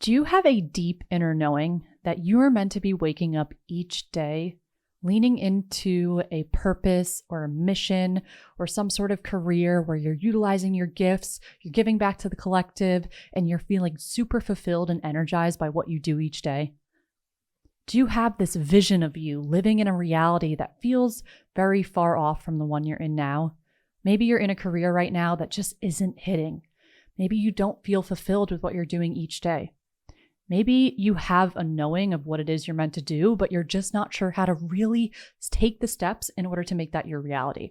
Do you have a deep inner knowing that you are meant to be waking up each day, leaning into a purpose or a mission or some sort of career where you're utilizing your gifts, you're giving back to the collective, and you're feeling super fulfilled and energized by what you do each day? Do you have this vision of you living in a reality that feels very far off from the one you're in now? Maybe you're in a career right now that just isn't hitting. Maybe you don't feel fulfilled with what you're doing each day. Maybe you have a knowing of what it is you're meant to do, but you're just not sure how to really take the steps in order to make that your reality.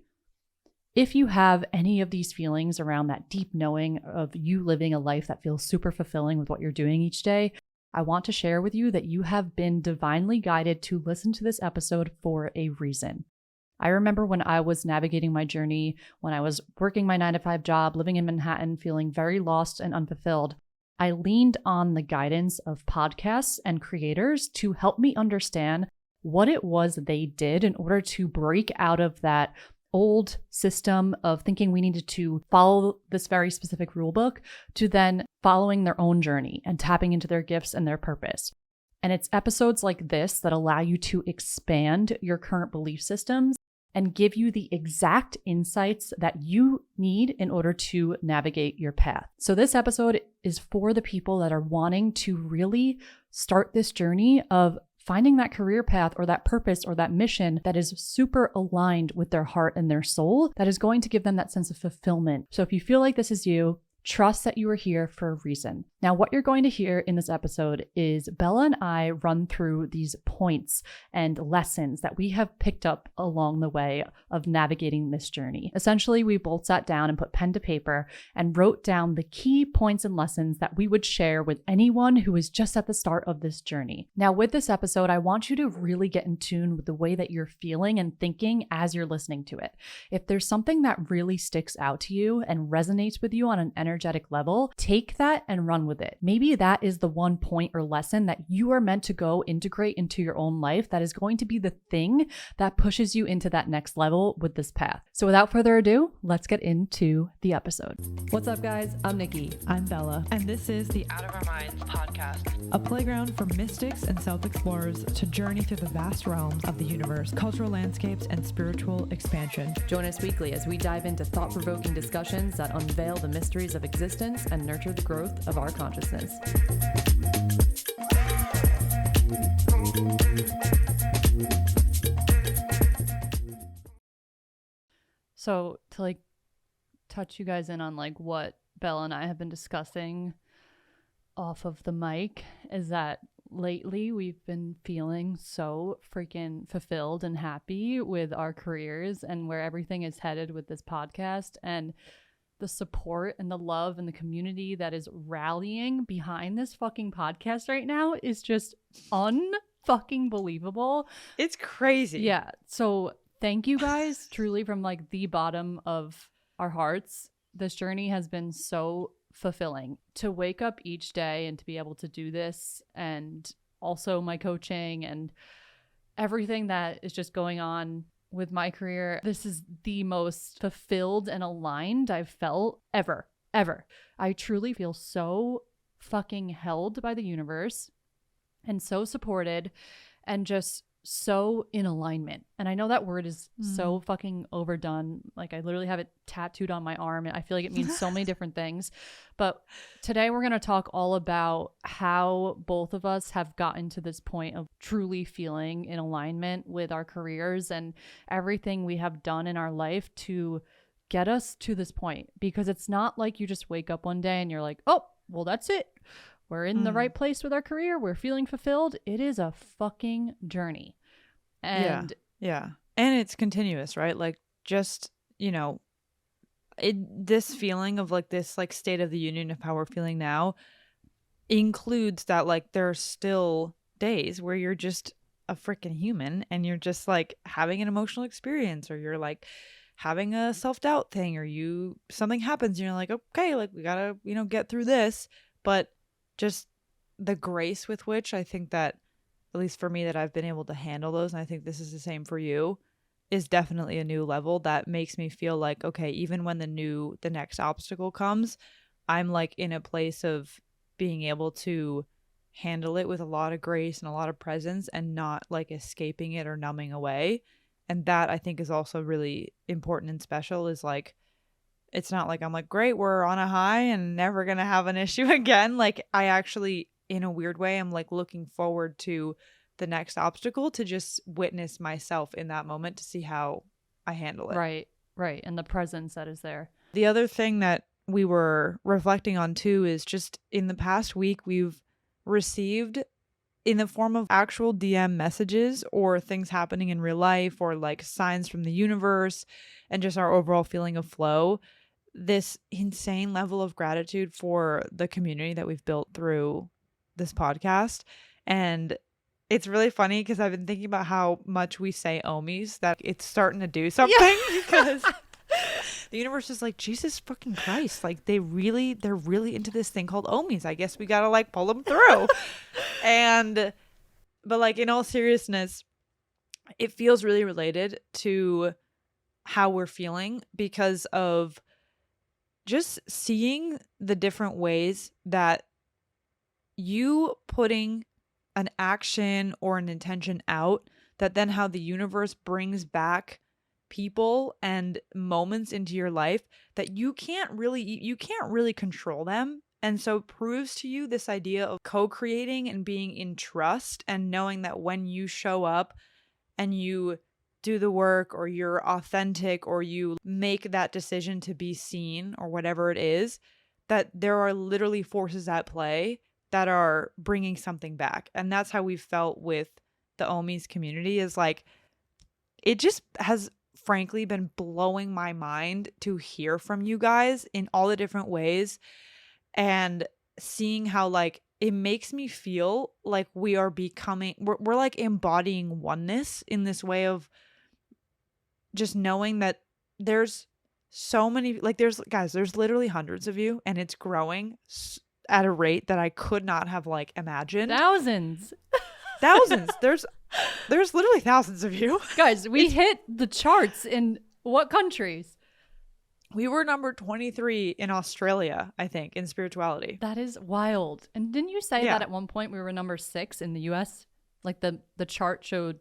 If you have any of these feelings around that deep knowing of you living a life that feels super fulfilling with what you're doing each day, I want to share with you that you have been divinely guided to listen to this episode for a reason. I remember when I was navigating my journey, when I was working my 9-to-5 job, living in Manhattan, feeling very lost and unfulfilled, I leaned on the guidance of podcasts and creators to help me understand what it was they did in order to break out of that old system of thinking we needed to follow this very specific rule book to then following their own journey and tapping into their gifts and their purpose. And it's episodes like this that allow you to expand your current belief systems and give you the exact insights that you need in order to navigate your path. So this episode is for the people that are wanting to really start this journey of finding that career path or that purpose or that mission that is super aligned with their heart and their soul, that is going to give them that sense of fulfillment. So if you feel like this is you, trust that you are here for a reason. Now, what you're going to hear in this episode is Bella and I run through these points and lessons that we have picked up along the way of navigating this journey. Essentially, we both sat down and put pen to paper and wrote down the key points and lessons that we would share with anyone who is just at the start of this journey. Now, with this episode, I want you to really get in tune with the way that you're feeling and thinking as you're listening to it. If there's something that really sticks out to you and resonates with you on an energetic level, take that and run with it. Maybe that is the one point or lesson that you are meant to go integrate into your own life that is going to be the thing that pushes you into that next level with this path. So without further ado, let's get into the episode. What's up, guys? I'm Nikki. I'm Bella. And this is the Out of Our Minds podcast, a playground for mystics and self-explorers to journey through the vast realms of the universe, cultural landscapes, and spiritual expansion. Join us weekly as we dive into thought-provoking discussions that unveil the mysteries of existence and nurture the growth of our consciousness. So to touch you guys in on what Bella and I have been discussing off of the mic is that lately we've been feeling so freaking fulfilled and happy with our careers and where everything is headed with this podcast, and the support and the love and the community that is rallying behind this fucking podcast right now is just unfucking believable. It's crazy. Yeah. So thank you guys truly from the bottom of our hearts. This journey has been so fulfilling to wake up each day and to be able to do this, and also my coaching and everything that is just going on with my career. This is the most fulfilled and aligned I've felt ever. I truly feel so fucking held by the universe and so supported and just so in alignment. And I know that word is so fucking overdone. I literally have it tattooed on my arm and I feel like it means so many different things. But today we're going to talk all about how both of us have gotten to this point of truly feeling in alignment with our careers and everything we have done in our life to get us to this point. Because it's not like you just wake up one day and you're like, oh, well, that's it. We're in the right place with our career. We're feeling fulfilled. It is a fucking journey. And yeah. And it's continuous, right? This feeling of this state of the union of how we're feeling now includes that there are still days where you're just a freaking human and you're just having an emotional experience, or you're having a self-doubt thing, or something happens and you're okay, we gotta, get through this. But just the grace with which I think that, at least for me, that I've been able to handle those, and I think this is the same for you, is definitely a new level that makes me feel okay, even when the next obstacle comes, I'm in a place of being able to handle it with a lot of grace and a lot of presence and not like escaping it or numbing away. And that I think is also really important and special, is like, it's not like I'm like, great, we're on a high and never going to have an issue again. Like, I actually, in a weird way, I'm like looking forward to the next obstacle to just witness myself in that moment to see how I handle it. Right. And the presence that is there. The other thing that we were reflecting on too is just in the past week, we've received, in the form of actual DM messages or things happening in real life or like signs from the universe and just our overall feeling of flow, this insane level of gratitude for the community that we've built through this podcast. And it's really funny because I've been thinking about how much we say ohmies, that it's starting to do something because the universe is like, Jesus fucking Christ. Like they're really into this thing called ohmies. I guess we got to like pull them through. But like in all seriousness, it feels really related to how we're feeling because of just seeing the different ways that you putting an action or an intention out, that then how the universe brings back people and moments into your life that you can't really control them. And so it proves to you this idea of co-creating and being in trust and knowing that when you show up and you do the work or you're authentic or you make that decision to be seen or whatever it is, that there are literally forces at play that are bringing something back. And that's how we felt with the ohmies community, is like, it just has frankly been blowing my mind to hear from you guys in all the different ways and seeing how like it makes me feel like we are becoming, we're like embodying oneness in this way of just knowing that there's so many, like there's literally hundreds of you and it's growing at a rate that I could not have like imagined. Thousands. There's literally thousands of you. Guys, we hit the charts in what countries? We were number 23 in Australia, I think, in spirituality. That is wild. And didn't you say that at one point we were number 6 in the US? Like the chart showed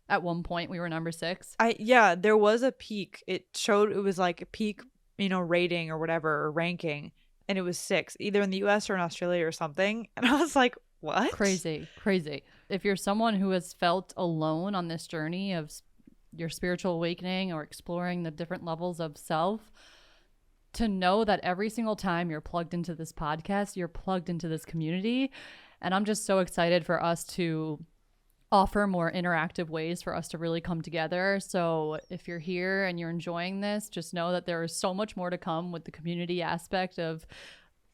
at one point we were number 6. Yeah, there was a peak. It showed, it was like a peak, rating or whatever, or ranking. And it was 6, either in the US or in Australia or something. And I was like, what? Crazy. If you're someone who has felt alone on this journey of your spiritual awakening or exploring the different levels of self, to know that every single time you're plugged into this podcast, you're plugged into this community. And I'm just so excited for us to offer more interactive ways for us to really come together. So if you're here and you're enjoying this, just know that there is so much more to come with the community aspect of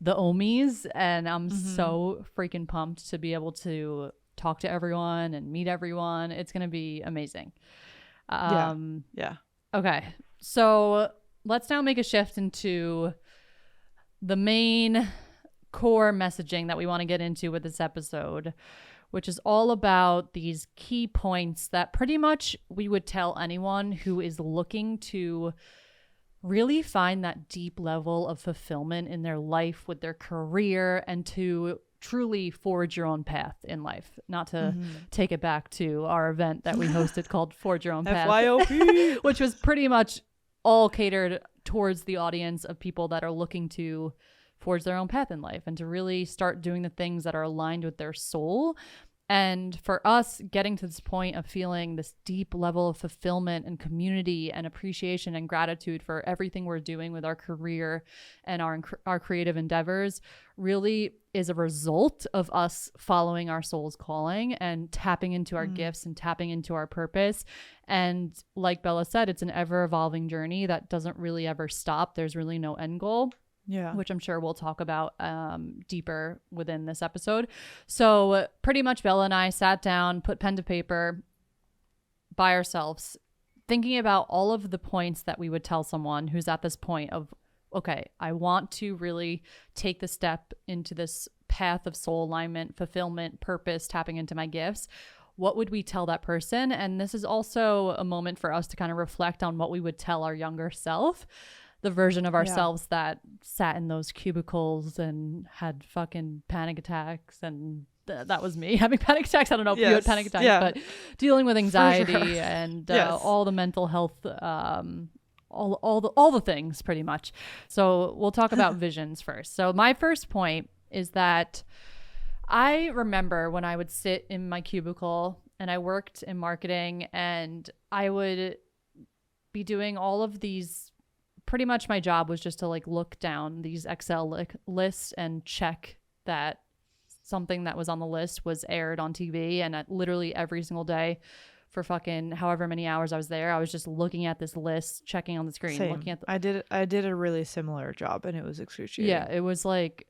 the ohmies. And I'm so freaking pumped to be able to talk to everyone and meet everyone. It's going to be amazing. Yeah. Okay. So let's now make a shift into the main core messaging that we want to get into with this episode, which is all about these key points that pretty much we would tell anyone who is looking to really find that deep level of fulfillment in their life with their career and to truly forge your own path in life. Not to take it back to our event that we hosted called Forge Your Own Path, FYOP, which was pretty much all catered towards the audience of people that are looking to forge their own path in life and to really start doing the things that are aligned with their soul. And for us, getting to this point of feeling this deep level of fulfillment and community and appreciation and gratitude for everything we're doing with our career and our creative endeavors really is a result of us following our soul's calling and tapping into our gifts and tapping into our purpose. And like Bella said, it's an ever-evolving journey that doesn't really ever stop. There's really no end goal. Yeah. Which I'm sure we'll talk about deeper within this episode. So pretty much Bella and I sat down, put pen to paper by ourselves, thinking about all of the points that we would tell someone who's at this point of, okay, I want to really take the step into this path of soul alignment, fulfillment, purpose, tapping into my gifts. What would we tell that person? And this is also a moment for us to kind of reflect on what we would tell our younger self. the version of ourselves that sat in those cubicles and had fucking panic attacks. And that was me having panic attacks. I don't know if you had panic attacks, but dealing with anxiety and all the mental health, all the things pretty much. So we'll talk about visions first. So my first point is that I remember when I would sit in my cubicle and I worked in marketing, and I would be doing all of these. Pretty much my job was just to like look down these Excel lists and check that something that was on the list was aired on TV. And literally every single day for fucking however many hours I was there, I was just looking at this list, checking on the screen. Same. Looking at I did a really similar job, and it was excruciating. Yeah, it was like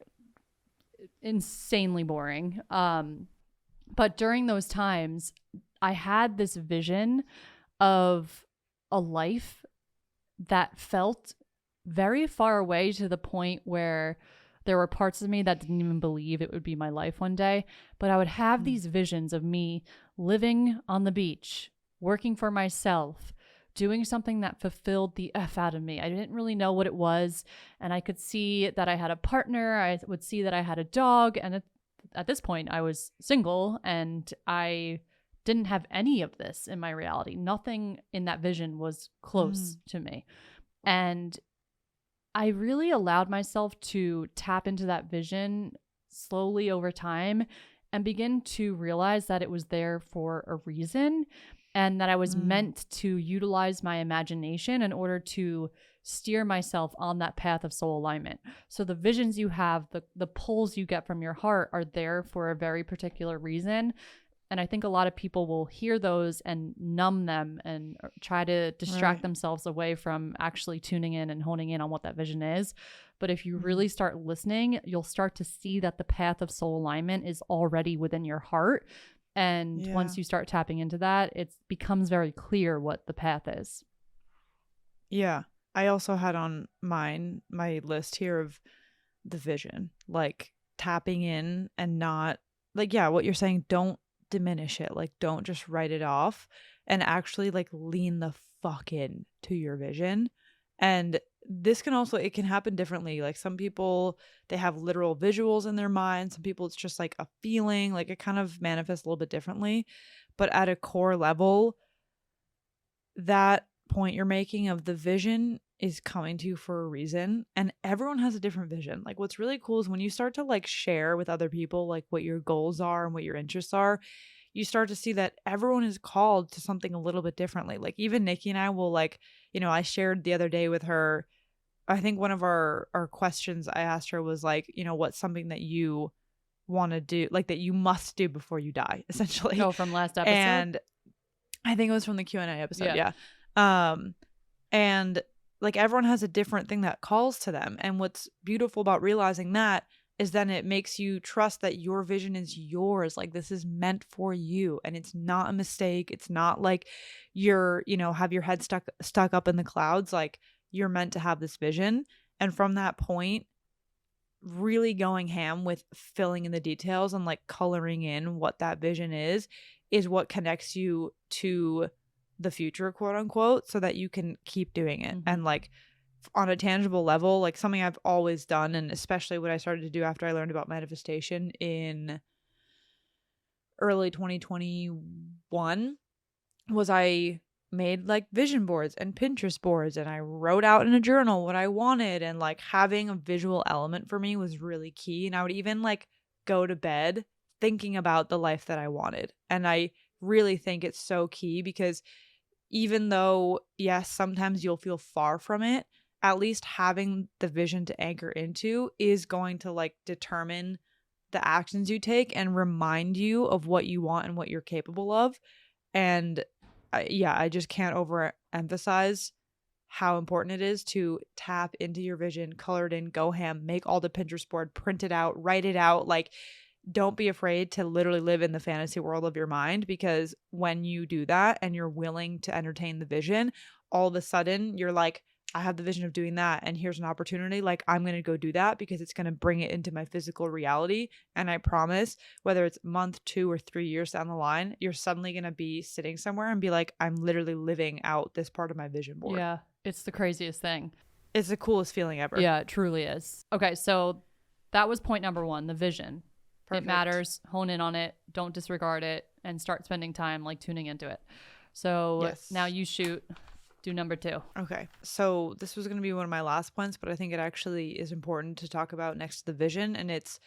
insanely boring. But during those times, I had this vision of a life that felt very far away, to the point where there were parts of me that didn't even believe it would be my life one day. But I would have these visions of me living on the beach, working for myself, doing something that fulfilled the F out of me. I didn't really know what it was. And I could see that I had a partner. I would see that I had a dog. And at this point, I was single, and I didn't have any of this in my reality. Nothing in that vision was close to me. And I really allowed myself to tap into that vision slowly over time and begin to realize that it was there for a reason, and that I was meant to utilize my imagination in order to steer myself on that path of soul alignment. So the visions you have, the pulls you get from your heart are there for a very particular reason. And I think a lot of people will hear those and numb them and try to distract themselves away from actually tuning in and honing in on what that vision is. But if you really start listening, you'll start to see that the path of soul alignment is already within your heart. And once you start tapping into that, it becomes very clear what the path is. Yeah. I also had on my list here of the vision, like tapping in and not like, what you're saying, don't diminish it. Like, don't just write it off, and actually like lean the fuck in to your vision. And this can also, it can happen differently. Like some people, they have literal visuals in their mind. Some people, it's just like a feeling, like it kind of manifests a little bit differently. But at a core level, that point you're making of the vision is coming to you for a reason, and everyone has a different vision. Like what's really cool is when you start to like share with other people like what your goals are and what your interests are, you start to see that everyone is called to something a little bit differently. Like even Nikki and I will like, I shared the other day with her, I think one of our questions I asked her was like, what's something that you want to do, like that you must do before you die, essentially. Oh, from last episode? And I think it was from the Q&A episode. Yeah. And like everyone has a different thing that calls to them. And what's beautiful about realizing that is then it makes you trust that your vision is yours. Like this is meant for you, and it's not a mistake. It's not like you're, have your head stuck up in the clouds. Like you're meant to have this vision. And from that point, really going ham with filling in the details and like coloring in what that vision is what connects you to the future, quote unquote, so that you can keep doing it. And like on a tangible level, like something I've always done, and especially what I started to do after I learned about manifestation in early 2021, was I made like vision boards and Pinterest boards, and I wrote out in a journal what I wanted, and like having a visual element for me was really key. And I would even like go to bed thinking about the life that I wanted. And I really think it's so key, because even though, yes, sometimes you'll feel far from it, at least having the vision to anchor into is going to like determine the actions you take and remind you of what you want and what you're capable of. And I just can't overemphasize how important it is to tap into your vision, color it in, go ham, make all the Pinterest board, print it out, write it out. Like, don't be afraid to literally live in the fantasy world of your mind, because when you do that and you're willing to entertain the vision, all of a sudden you're like, I have the vision of doing that, and here's an opportunity. Like, I'm going to go do that because it's going to bring it into my physical reality. And I promise, whether it's month, 2 or 3 years down the line, you're suddenly going to be sitting somewhere and be like, I'm literally living out this part of my vision board. Yeah, it's the craziest thing. It's the coolest feeling ever. Yeah, it truly is. Okay, so that was point number 1, the vision. Perfect. It matters. Hone in on it. Don't disregard it, and start spending time like tuning into it. So Yes. now you shoot. Do number 2. Okay. So this was going to be one of my last points, but I think it actually is important to talk about next to the vision. And it's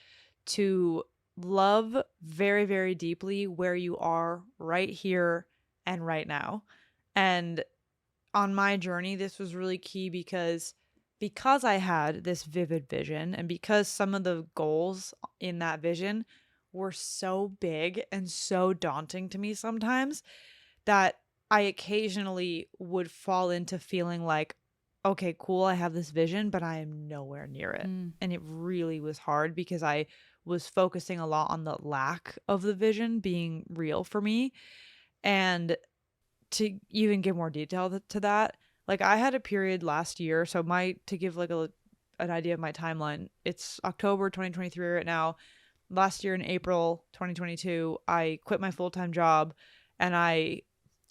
to love very, very deeply where you are right here and right now. And on my journey, this was really key because I had this vivid vision, and because some of the goals in that vision were so big and so daunting to me sometimes, that I occasionally would fall into feeling like, okay, cool, I have this vision, but I am nowhere near it. And it really was hard because I was focusing a lot on the lack of the vision being real for me. And to even give more detail to that, like I had a period last year. So to give like an idea of my timeline, it's October 2023 right now. Last year in April 2022, I quit my full-time job, and I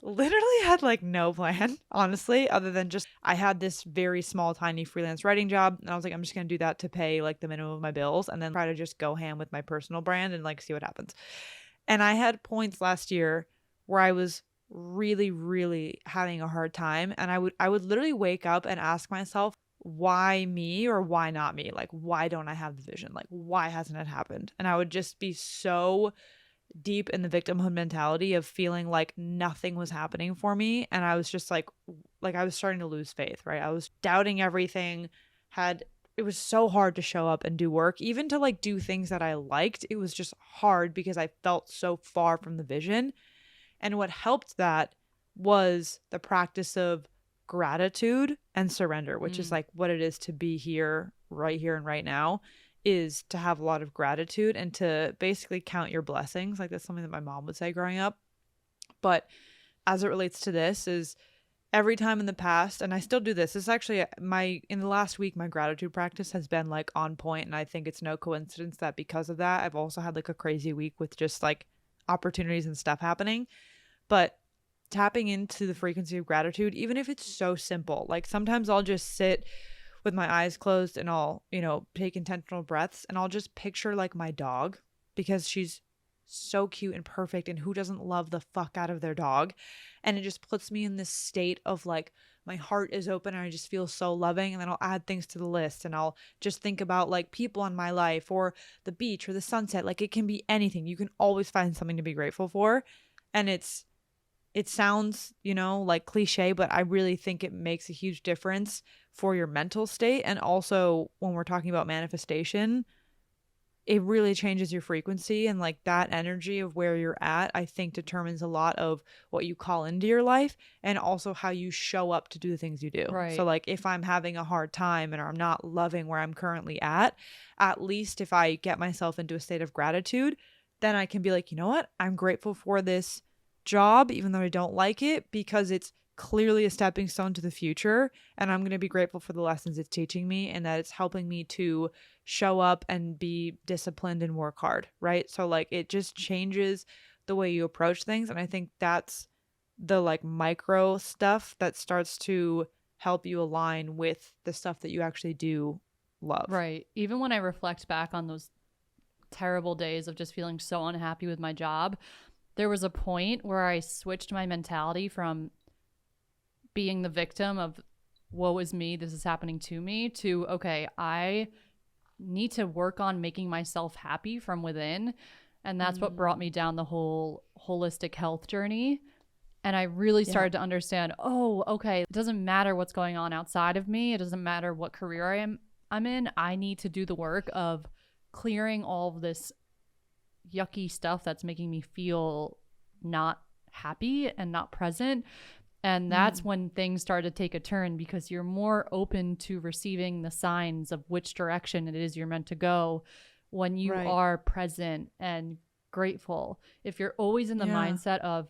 literally had like no plan, honestly, other than just I had this very small, tiny freelance writing job. And I was like, I'm just going to do that to pay like the minimum of my bills, and then try to just go ham with my personal brand and like see what happens. And I had points last year where I was really, really having a hard time. And I would literally wake up and ask myself, why me or why not me? Like, why don't I have the vision? Like, why hasn't it happened? And I would just be so deep in the victimhood mentality of feeling like nothing was happening for me. And I was just like I was starting to lose faith, right? I was doubting everything. It was so hard to show up and do work, even to like do things that I liked. It was just hard because I felt so far from the vision. And what helped that was the practice of gratitude and surrender, which is like what it is to be here and right now, is to have a lot of gratitude and to basically count your blessings. Like that's something that my mom would say growing up. But as it relates to this, is every time in the past, and I still do this, is actually in the last week, my gratitude practice has been like on point. And I think it's no coincidence that because of that, I've also had like a crazy week with just like opportunities and stuff happening. But tapping into the frequency of gratitude, even if it's so simple, like sometimes I'll just sit with my eyes closed and I'll, take intentional breaths, and I'll just picture like my dog, because she's so cute and perfect, and who doesn't love the fuck out of their dog? And it just puts me in this state of like my heart is open and I just feel so loving. And then I'll add things to the list, and I'll just think about like people in my life or the beach or the sunset. Like it can be anything. You can always find something to be grateful for. And it sounds, like cliche, but I really think it makes a huge difference for your mental state. And also when we're talking about manifestation, it really changes your frequency, and like that energy of where you're at, I think determines a lot of what you call into your life, and also how you show up to do the things you do. Right. So like if I'm having a hard time and I'm not loving where I'm currently at least if I get myself into a state of gratitude, then I can be like, you know what? I'm grateful for this job, even though I don't like it, because it's clearly a stepping stone to the future, and I'm going to be grateful for the lessons it's teaching me, and that it's helping me to show up and be disciplined and work hard, right? So like it just changes the way you approach things, and I think that's the like micro stuff that starts to help you align with the stuff that you actually do love. Right. Even when I reflect back on those terrible days of just feeling so unhappy with my job, there was a point where I switched my mentality from being the victim of woe is me, this is happening to me, to okay, I need to work on making myself happy from within. And that's what brought me down the whole holistic health journey. And I really started to understand, oh, okay, it doesn't matter what's going on outside of me. It doesn't matter what career I'm in. I need to do the work of clearing all of this yucky stuff that's making me feel not happy and not present. And that's when things start to take a turn, because you're more open to receiving the signs of which direction it is you're meant to go when you are present and grateful. If you're always in the mindset of,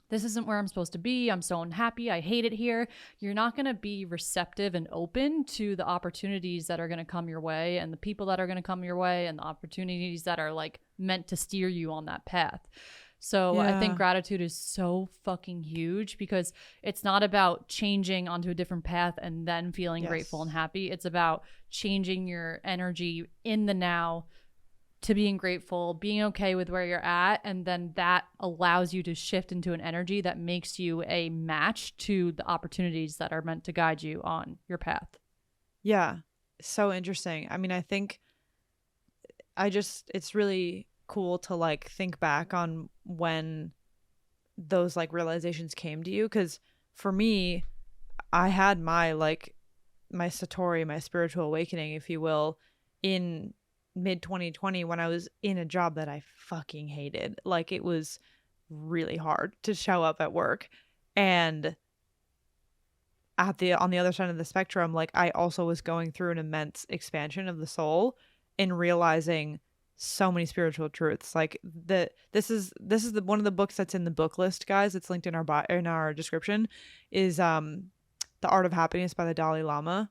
this isn't where I'm supposed to be, I'm so unhappy, I hate it here, you're not going to be receptive and open to the opportunities that are going to come your way, and the people that are going to come your way, and the opportunities that are like meant to steer you on that path. So I think Yeah. gratitude is so fucking huge because it's not about changing onto a different path and then feeling grateful and Yes. happy. It's about changing your energy in the now to being grateful, being okay with where you're at. And then that allows you to shift into an energy that makes you a match to the opportunities that are meant to guide you on your path. Yeah. So interesting. I mean, I think it's really cool to like think back on when those like realizations came to you. Because for me, I had my like my Satori, my spiritual awakening, if you will, in mid 2020 when I was in a job that I fucking hated. Like it was really hard to show up at work. And on the other side of the spectrum, like I also was going through an immense expansion of the soul and realizing so many spiritual truths. Like this is the one of the books that's in the book list, guys. It's linked in our description. Is The Art of Happiness by the Dalai Lama.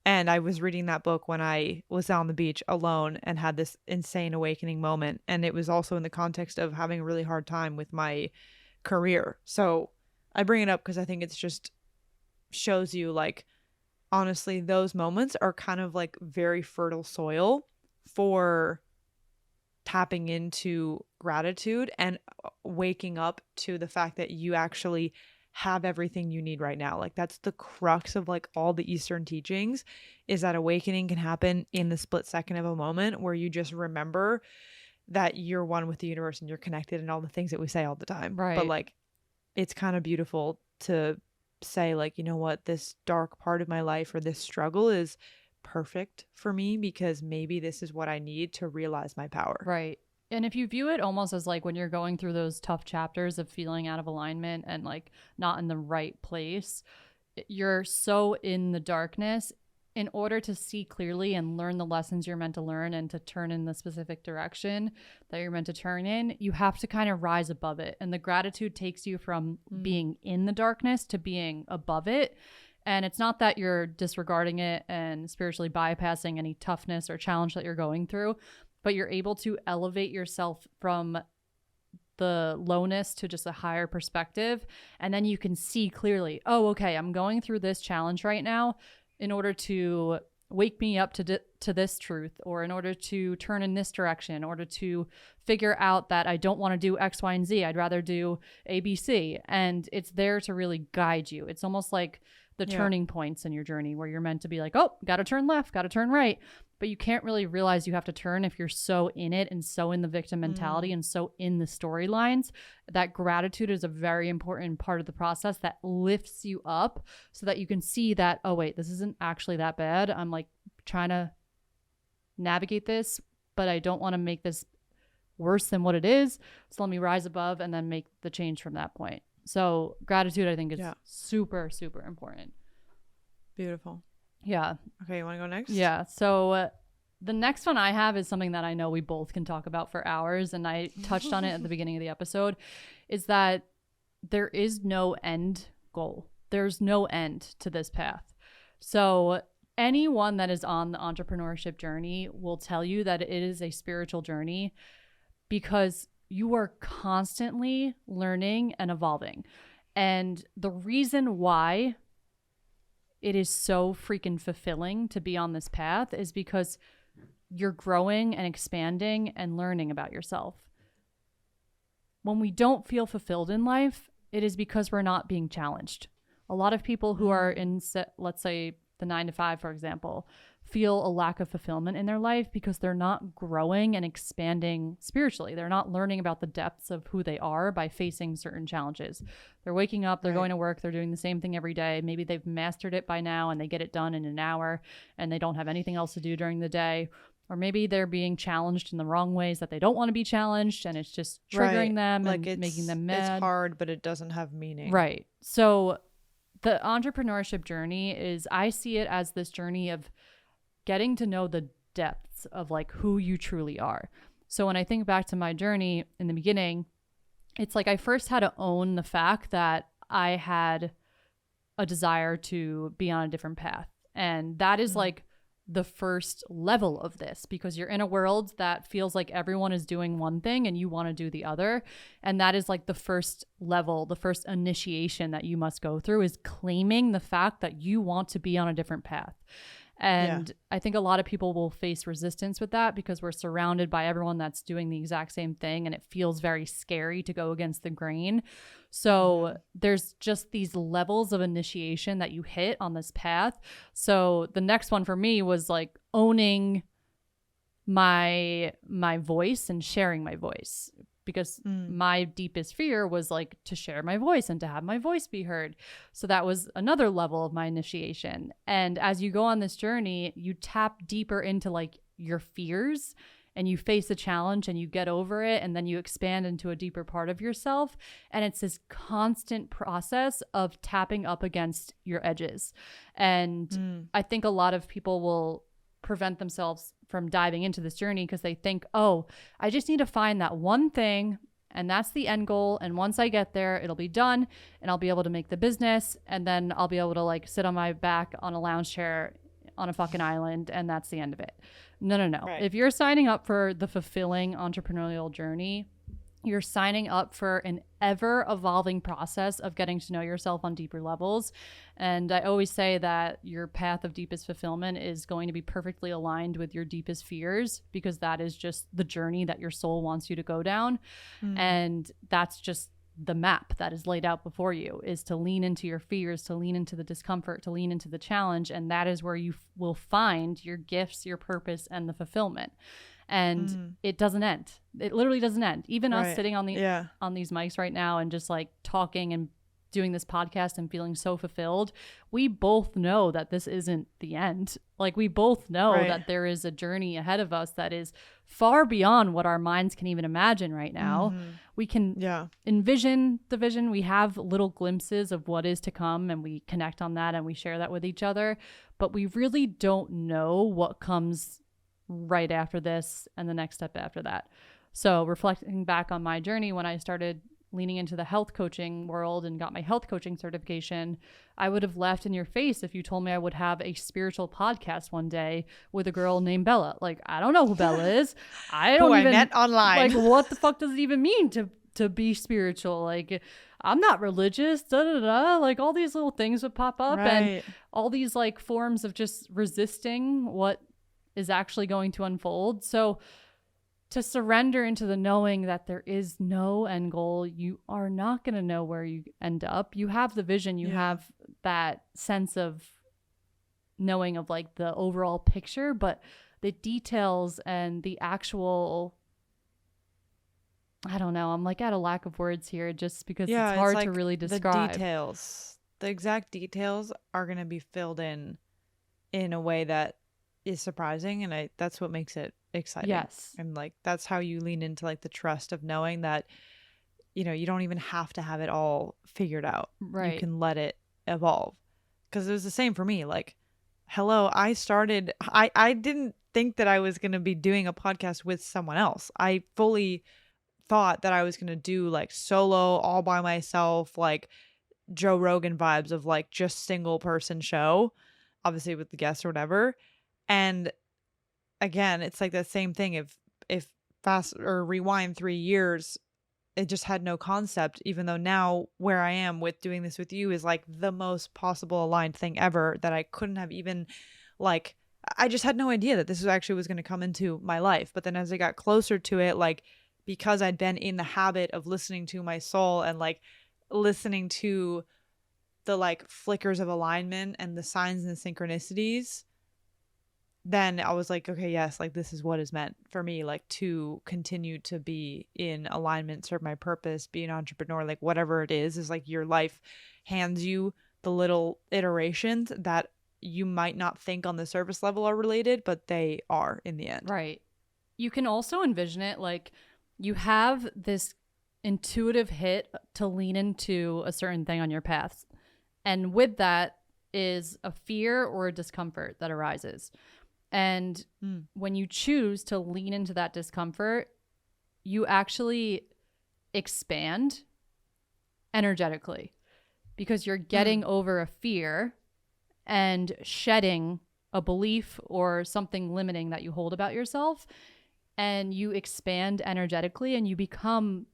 And I was reading that book when I was on the beach alone and had this insane awakening moment. And it was also in the context of having a really hard time with my career. So I bring it up because I think it's just shows you like honestly those moments are kind of like very fertile soil for tapping into gratitude and waking up to the fact that you actually have everything you need right now. Like that's the crux of like all the Eastern teachings, is that awakening can happen in the split second of a moment where you just remember that you're one with the universe and you're connected and all the things that we say all the time. Right. But like it's kind of beautiful to say like, you know what, this dark part of my life or this struggle is perfect for me because maybe this is what I need to realize my power. Right. And if you view it almost as like when you're going through those tough chapters of feeling out of alignment and like not in the right place, you're so in the darkness. In order to see clearly and learn the lessons you're meant to learn and to turn in the specific direction that you're meant to turn in, you have to kind of rise above it. And the gratitude takes you from being in the darkness to being above it. And it's not that you're disregarding it and spiritually bypassing any toughness or challenge that you're going through, but you're able to elevate yourself from the lowness to just a higher perspective. And then you can see clearly, oh, okay, I'm going through this challenge right now in order to wake me up to this truth, or in order to turn in this direction, in order to figure out that I don't want to do X, Y, and Z. I'd rather do A, B, C. And it's there to really guide you. It's almost like the turning points in your journey where you're meant to be like, oh, got to turn left, got to turn right. But you can't really realize you have to turn if you're so in it and so in the victim mentality and so in the storylines. That gratitude is a very important part of the process that lifts you up so that you can see that, oh, wait, this isn't actually that bad. I'm like trying to navigate this, but I don't want to make this worse than what it is. So let me rise above and then make the change from that point. So gratitude, I think, is super, super important. Beautiful. Yeah. Okay, you want to go next? Yeah. So the next one I have is something that I know we both can talk about for hours, and I touched on it at the beginning of the episode, is that there is no end goal. There's no end to this path. So anyone that is on the entrepreneurship journey will tell you that it is a spiritual journey because you are constantly learning and evolving. And the reason why it is so freaking fulfilling to be on this path is because you're growing and expanding and learning about yourself. When we don't feel fulfilled in life, it is because we're not being challenged. A lot of people who are in, let's say, the 9-to-5, for example, feel a lack of fulfillment in their life because they're not growing and expanding spiritually. They're not learning about the depths of who they are by facing certain challenges. They're waking up, they're going to work, they're doing the same thing every day. Maybe they've mastered it by now and they get it done in an hour and they don't have anything else to do during the day. Or maybe they're being challenged in the wrong ways that they don't want to be challenged, and it's just triggering them like and making them mad. It's hard, but it doesn't have meaning. Right. So the entrepreneurship journey is, I see it as this journey of getting to know the depths of like who you truly are. So when I think back to my journey in the beginning, it's like I first had to own the fact that I had a desire to be on a different path. And that is like the first level of this, because you're in a world that feels like everyone is doing one thing and you want to do the other. And that is like the first level, the first initiation that you must go through, is claiming the fact that you want to be on a different path. And I think a lot of people will face resistance with that because we're surrounded by everyone that's doing the exact same thing, and it feels very scary to go against the grain. So there's just these levels of initiation that you hit on this path. So the next one for me was like owning my voice and sharing my voice, because my deepest fear was like to share my voice and to have my voice be heard. So that was another level of my initiation. And as you go on this journey, you tap deeper into like your fears, and you face a challenge and you get over it, and then you expand into a deeper part of yourself. And it's this constant process of tapping up against your edges. And I think a lot of people will prevent themselves from diving into this journey because they think, oh, I just need to find that one thing and that's the end goal. And once I get there, it'll be done and I'll be able to make the business. And then I'll be able to like sit on my back on a lounge chair on a fucking island. And that's the end of it. No. Right. If you're signing up for the fulfilling entrepreneurial journey, you're signing up for an ever evolving process of getting to know yourself on deeper levels. And I always say that your path of deepest fulfillment is going to be perfectly aligned with your deepest fears, because that is just the journey that your soul wants you to go down. And that's just the map that is laid out before you, is to lean into your fears, to lean into the discomfort, to lean into the challenge. And that is where you will find your gifts, your purpose, and the fulfillment. And it doesn't end. It literally doesn't end. Even us sitting on the on these mics right now and just like talking and doing this podcast and feeling so fulfilled, we both know that this isn't the end. Like, we both know that there is a journey ahead of us that is far beyond what our minds can even imagine right now. We can envision the vision. We have little glimpses of what is to come, and we connect on that and we share that with each other. But we really don't know what comes right after this and the next step after that. So reflecting back on my journey, when I started leaning into the health coaching world and got my health coaching certification, I would have laughed in your face if you told me I would have a spiritual podcast one day with a girl named Bella. Like, I don't know who Bella is. I don't even, I met online. Like, what the fuck does it even mean to be spiritual? Like, I'm not religious, like all these little things would pop up and all these like forms of just resisting what is actually going to unfold. So to surrender into the knowing that there is no end goal, you are not going to know where you end up. You have the vision, you have that sense of knowing of like the overall picture, but the details and the actual, I don't know, I'm like at a lack of words here just because it's hard to really describe. The exact details are going to be filled in a way that is surprising, and that's what makes it exciting. And like, that's how you lean into like the trust of knowing that, you know, you don't even have to have it all figured out. You can let it evolve. Because it was the same for me. Like, hello, I didn't think that I was going to be doing a podcast with someone else. I fully thought that I was going to do like solo, all by myself, like Joe Rogan vibes of like just single person show, obviously with the guests or whatever. And again, it's like that same thing. If fast or rewind 3 years, it just had no concept, even though now where I am with doing this with you is like the most possible aligned thing ever, that I couldn't have even like, I just had no idea that this was going to come into my life. But then as I got closer to it, like, because I'd been in the habit of listening to my soul and like listening to the like flickers of alignment and the signs and the synchronicities, then I was like, okay, yes, like this is what is meant for me, like to continue to be in alignment, serve my purpose, be an entrepreneur, like whatever it is like your life hands you the little iterations that you might not think on the surface level are related, but they are in the end. Right. You can also envision it like you have this intuitive hit to lean into a certain thing on your path. And with that is a fear or a discomfort that arises. And when you choose to lean into that discomfort, you actually expand energetically, because you're getting over a fear and shedding a belief or something limiting that you hold about yourself, and you expand energetically and you become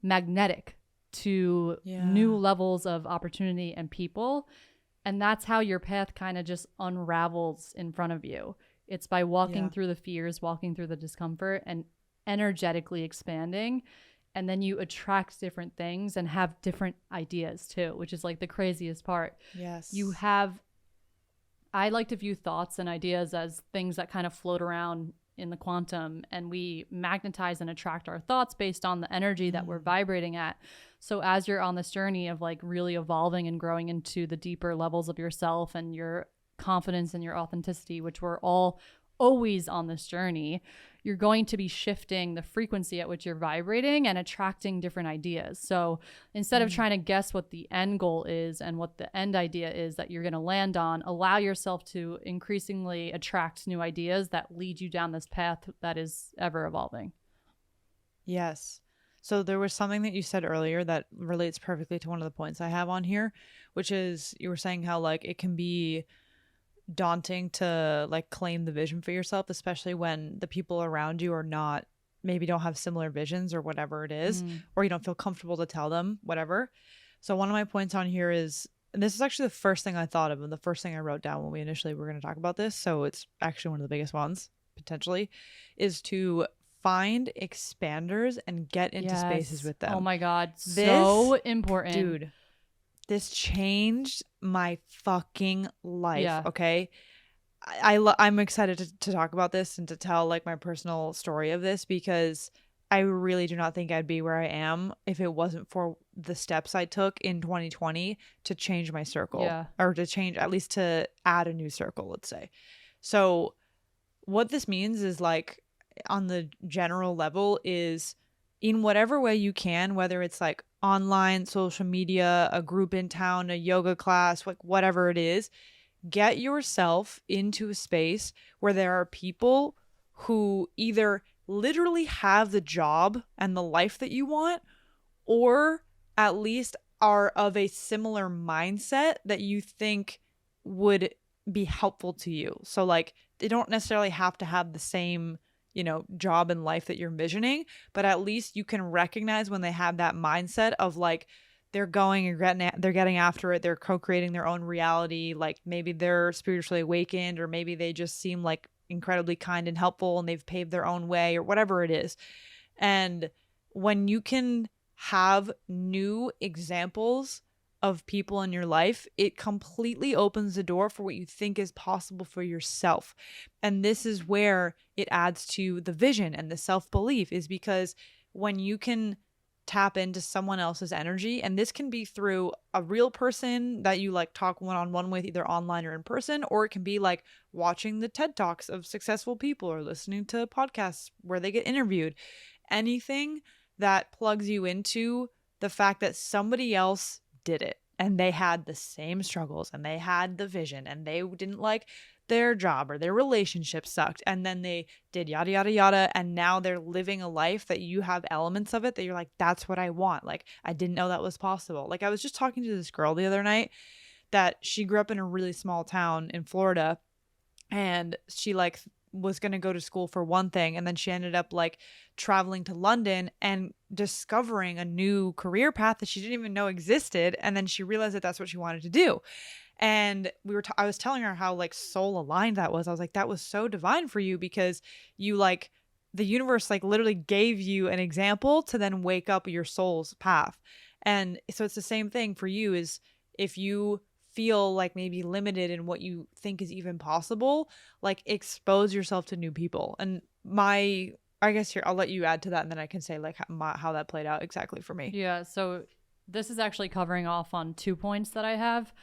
magnetic to new levels of opportunity and people. And that's how your path kind of just unravels in front of you. It's by walking through the fears, walking through the discomfort, and energetically expanding. And then you attract different things and have different ideas too, which is like the craziest part. Yes. I like to view thoughts and ideas as things that kind of float around in the quantum, and we magnetize and attract our thoughts based on the energy that we're vibrating at. So as you're on this journey of like really evolving and growing into the deeper levels of yourself and your confidence and your authenticity, which we're all always on this journey, you're going to be shifting the frequency at which you're vibrating and attracting different ideas. So instead of trying to guess what the end goal is and what the end idea is that you're going to land on, allow yourself to increasingly attract new ideas that lead you down this path that is ever evolving. Yes. So there was something that you said earlier that relates perfectly to one of the points I have on here, which is you were saying how like it can be daunting to like claim the vision for yourself, especially when the people around you are not, maybe don't have similar visions or whatever it is, or you don't feel comfortable to tell them whatever. So one of my points on here is, and this is actually the first thing I thought of and the first thing I wrote down when we initially were going to talk about this, so it's actually one of the biggest ones potentially, is to find expanders and get into spaces with them. Oh my God, so important. Dude, this changed my fucking life. Yeah. Okay. I'm excited to talk about this and to tell like my personal story of this, because I really do not think I'd be where I am if it wasn't for the steps I took in 2020 to change my circle, or to change, at least to add a new circle, let's say. So what this means is like on the general level is in whatever way you can, whether it's like online, social media, a group in town, a yoga class, like whatever it is, get yourself into a space where there are people who either literally have the job and the life that you want, or at least are of a similar mindset that you think would be helpful to you. So like they don't necessarily have to have the same, you know, job and life that you're envisioning, but at least you can recognize when they have that mindset of like they're going and they're getting after it, they're co-creating their own reality, like maybe they're spiritually awakened, or maybe they just seem like incredibly kind and helpful and they've paved their own way, or whatever it is. And when you can have new examples of people in your life, it completely opens the door for what you think is possible for yourself. And this is where it adds to the vision and the self-belief, is because when you can tap into someone else's energy, and this can be through a real person that you like talk one-on-one with, either online or in person, or it can be like watching the TED Talks of successful people or listening to podcasts where they get interviewed. Anything that plugs you into the fact that somebody else did it and they had the same struggles and they had the vision and they didn't like their job or their relationship sucked and then they did yada yada yada, and now they're living a life that you have elements of it that you're like, that's what I want. Like, I didn't know that was possible. Like, I was just talking to this girl the other night that she grew up in a really small town in Florida, and she like was going to go to school for one thing, and then she ended up like traveling to London and discovering a new career path that she didn't even know existed, and then she realized that that's what she wanted to do. And I was telling her how like soul aligned that was. I was like, that was so divine for you, because you like, the universe like literally gave you an example to then wake up your soul's path. And so it's the same thing for you, is if you feel like maybe limited in what you think is even possible, like expose yourself to new people. And I guess here, I'll let you add to that, and then I can say like how that played out exactly for me. Yeah. So this is actually covering off on 2 points that I have.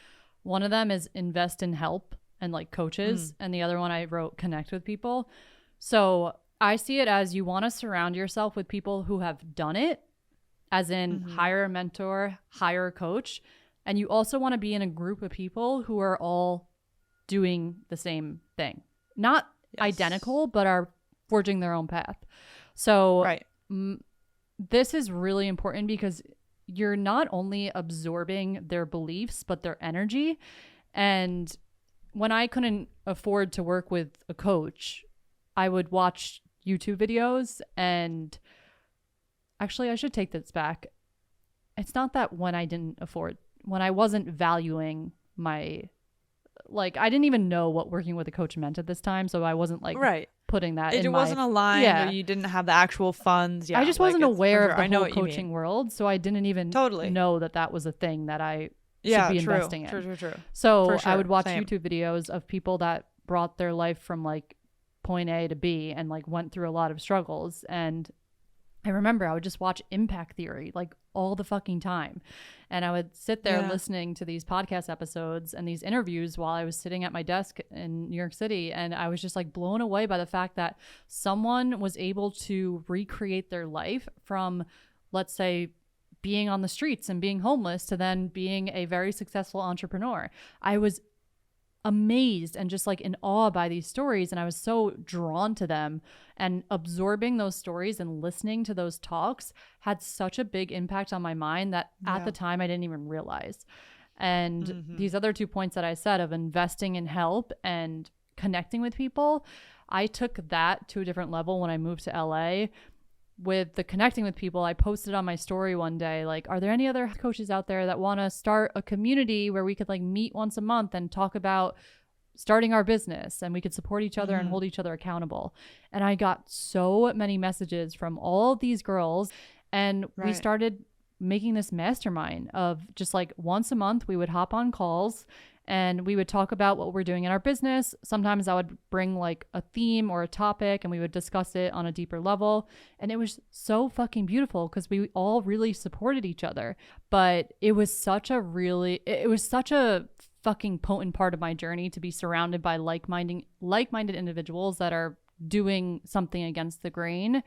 One of them is invest in help and like coaches. And the other one I wrote connect with people. So I see it as you want to surround yourself with people who have done it, as in hire a mentor, hire a coach. And you also want to be in a group of people who are all doing the same thing. Not identical, but are forging their own path. So this is really important, because you're not only absorbing their beliefs, but their energy. And when I couldn't afford to work with a coach, I would watch YouTube videos. And actually, I should take this back. It's not that when I wasn't valuing my, like, I didn't even know what working with a coach meant at this time. So I wasn't like Right. putting that It in wasn't aligned, yeah. or you didn't have the actual funds. Yeah, I just like, wasn't aware sure. of the I know whole what you coaching mean. world. So I didn't even Totally. know that was a thing that I should Yeah, be true. investing in. True. So For sure. I would watch Same. YouTube videos of people that brought their life from like point A to B and like went through a lot of struggles. And I remember I would just watch Impact Theory like all the fucking time. And I would sit there listening to these podcast episodes and these interviews while I was sitting at my desk in New York City. And I was just like blown away by the fact that someone was able to recreate their life from, let's say, being on the streets and being homeless to then being a very successful entrepreneur. I was amazed and just like in awe by these stories, and I was so drawn to them, and absorbing those stories and listening to those talks had such a big impact on my mind that at the time I didn't even realize. And these other 2 points that I said of investing in help and connecting with people, I took that to a different level when I moved to LA. With the connecting with people, I posted on my story one day, like, are there any other coaches out there that want to start a community where we could like meet once a month and talk about starting our business, and we could support each other and hold each other accountable? And I got so many messages from all of these girls, and we started making this mastermind of just like once a month we would hop on calls and we would talk about what we're doing in our business. Sometimes I would bring like a theme or a topic and we would discuss it on a deeper level. And it was so fucking beautiful because we all really supported each other. But it was such a fucking potent part of my journey to be surrounded by like-minded individuals that are doing something against the grain.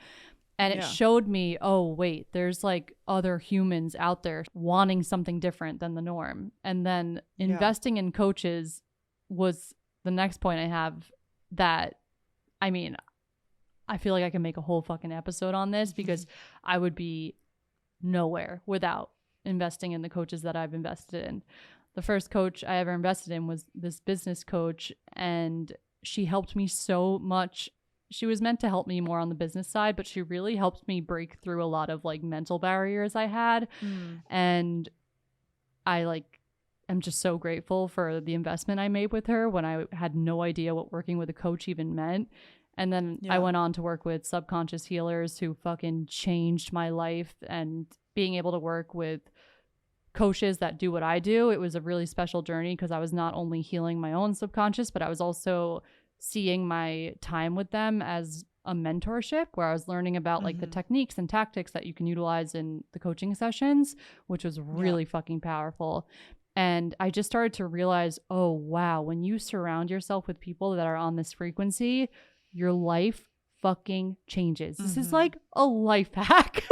And it showed me, oh, wait, there's like other humans out there wanting something different than the norm. And then investing in coaches was the next point I have that, I mean, I feel like I can make a whole fucking episode on this because I would be nowhere without investing in the coaches that I've invested in. The first coach I ever invested in was this business coach, and she helped me so much. She was meant to help me more on the business side, but she really helped me break through a lot of like mental barriers I had. And I like am just so grateful for the investment I made with her when I had no idea what working with a coach even meant. And then I went on to work with subconscious healers who fucking changed my life, and being able to work with coaches that do what I do, it was a really special journey because I was not only healing my own subconscious, but I was also seeing my time with them as a mentorship where I was learning about like the techniques and tactics that you can utilize in the coaching sessions, which was really fucking powerful. And I just started to realize, oh, wow, when you surround yourself with people that are on this frequency, your life fucking changes. This is like a life hack.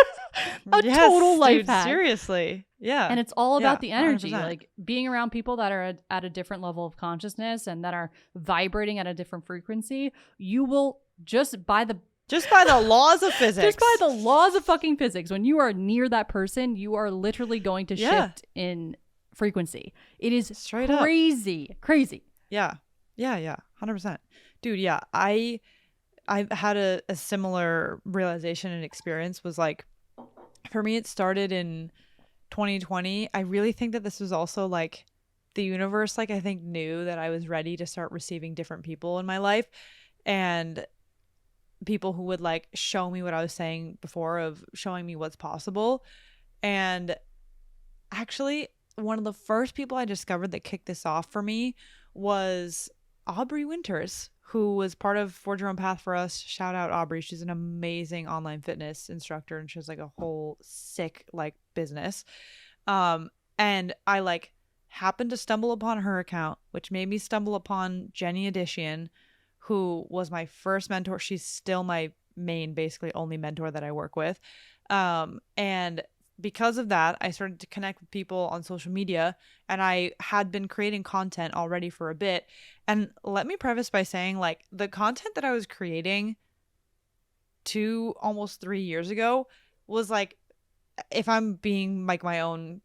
Total life hack. Seriously. Yeah. And it's all about the energy, 100%. like being around people that are at a different level of consciousness and that are vibrating at a different frequency. You will just by the laws of physics. Just by the laws of fucking physics. When you are near that person, you are literally going to shift in frequency. It is Straight crazy. up. Crazy. Yeah. 100%. Dude, yeah. I've had a similar realization and experience. Was like, for me, it started in 2020. I really think that this was also like the universe, like I think knew that I was ready to start receiving different people in my life, and people who would like show me what I was saying before of showing me what's possible. And actually, one of the first people I discovered that kicked this off for me was Aubrey Winters, who was part of Forge Your Own Path for us. Shout out Aubrey. She's an amazing online fitness instructor, and she has like a whole sick like business. And I like happened to stumble upon her account, which made me stumble upon Jenny Addition, who was my first mentor. She's still my main, basically only mentor that I work with. And because of that, I started to connect with people on social media, and I had been creating content already for a bit. And let me preface by saying, like, the content that I was creating almost 3 years ago was like, if I'm being like my own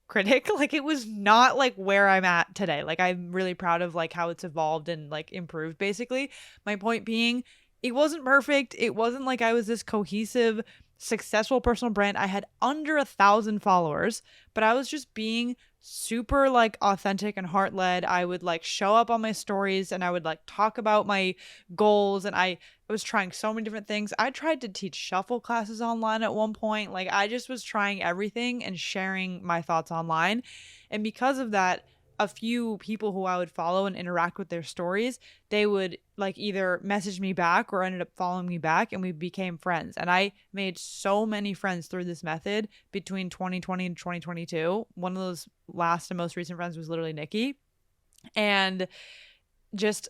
critic. Like it was not like where I'm at today. Like I'm really proud of like how it's evolved and like improved basically. My point being, it wasn't perfect. It wasn't like I was this cohesive, successful personal brand. I had under 1,000 followers, but I was just being super like authentic and heart led. I would like show up on my stories and I would like talk about my goals, and I was trying so many different things. I tried to teach shuffle classes online at one point. Like I just was trying everything and sharing my thoughts online. And because of that, a few people who I would follow and interact with their stories, they would like either message me back or ended up following me back, and we became friends. And I made so many friends through this method between 2020 and 2022. One of those last and most recent friends was literally Nikki. And just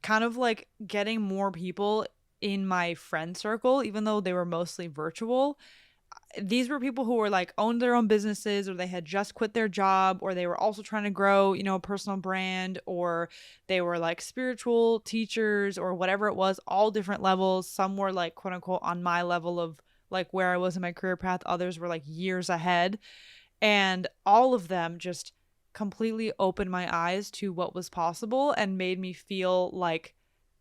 kind of like getting more people in my friend circle, even though they were mostly virtual. These were people who were like owned their own businesses, or they had just quit their job, or they were also trying to grow, you know, a personal brand, or they were like spiritual teachers or whatever it was, all different levels. Some were like quote unquote on my level of like where I was in my career path. Others were like years ahead. And all of them just completely opened my eyes to what was possible and made me feel like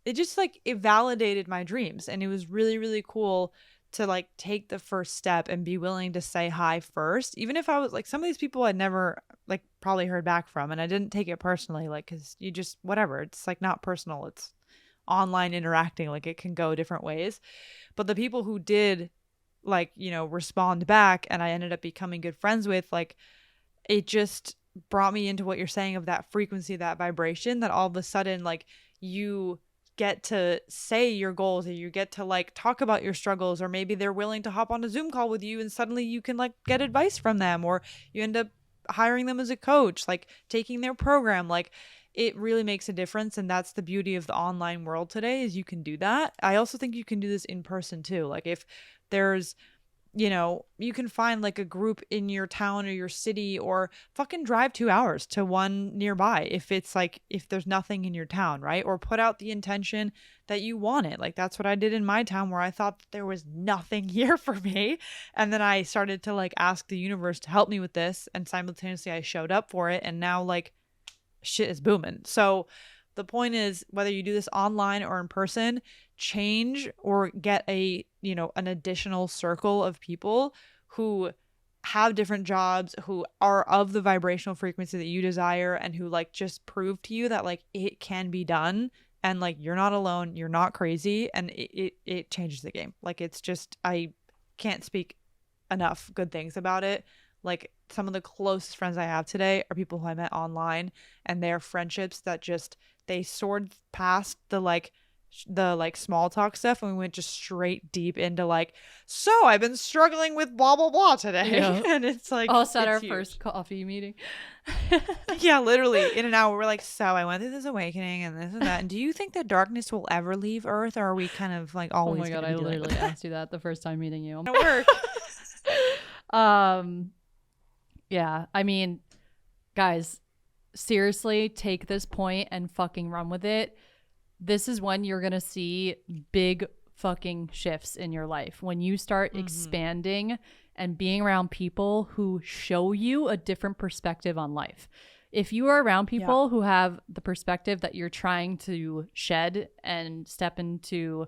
it validated my dreams. And it was really, really cool to like take the first step and be willing to say hi first, even if I was like, some of these people I'd never like probably heard back from, and I didn't take it personally, like, because you just whatever, it's like not personal, it's online interacting, like it can go different ways. But the people who did like, you know, respond back and I ended up becoming good friends with, like it just brought me into what you're saying of that frequency, that vibration, that all of a sudden like you get to say your goals, or you get to like talk about your struggles, or maybe they're willing to hop on a Zoom call with you and suddenly you can like get advice from them, or you end up hiring them as a coach, like taking their program. Like it really makes a difference. And that's the beauty of the online world today, is you can do that. I also think you can do this in person too. Like if there's, you know, you can find like a group in your town or your city, or fucking drive 2 hours to one nearby if it's like, if there's nothing in your town, right? Or put out the intention that you want it. Like that's what I did in my town, where I thought that there was nothing here for me. And then I started to like ask the universe to help me with this, and simultaneously I showed up for it, and now like shit is booming. So the point is, whether you do this online or in person, change or get a, you know, an additional circle of people who have different jobs, who are of the vibrational frequency that you desire, and who like just prove to you that like it can be done, and like you're not alone, you're not crazy, and it changes the game. Like it's just, I can't speak enough good things about it. Like some of the closest friends I have today are people who I met online, and they're friendships that just, they soared past the like small talk stuff, and we went just straight deep into like, so I've been struggling with blah blah blah today. Yeah. And it's like all at our huge. First coffee meeting. Yeah, literally in an hour we're like, so I went through this awakening and this and that, and do you think that darkness will ever leave Earth, or are we kind of like always? Oh my god, I literally asked you that the first time meeting you. It worked. Yeah, I mean, guys, seriously, take this point and fucking run with it. This is when you're going to see big fucking shifts in your life. When you start expanding and being around people who show you a different perspective on life. If you are around people who have the perspective that you're trying to shed and step into,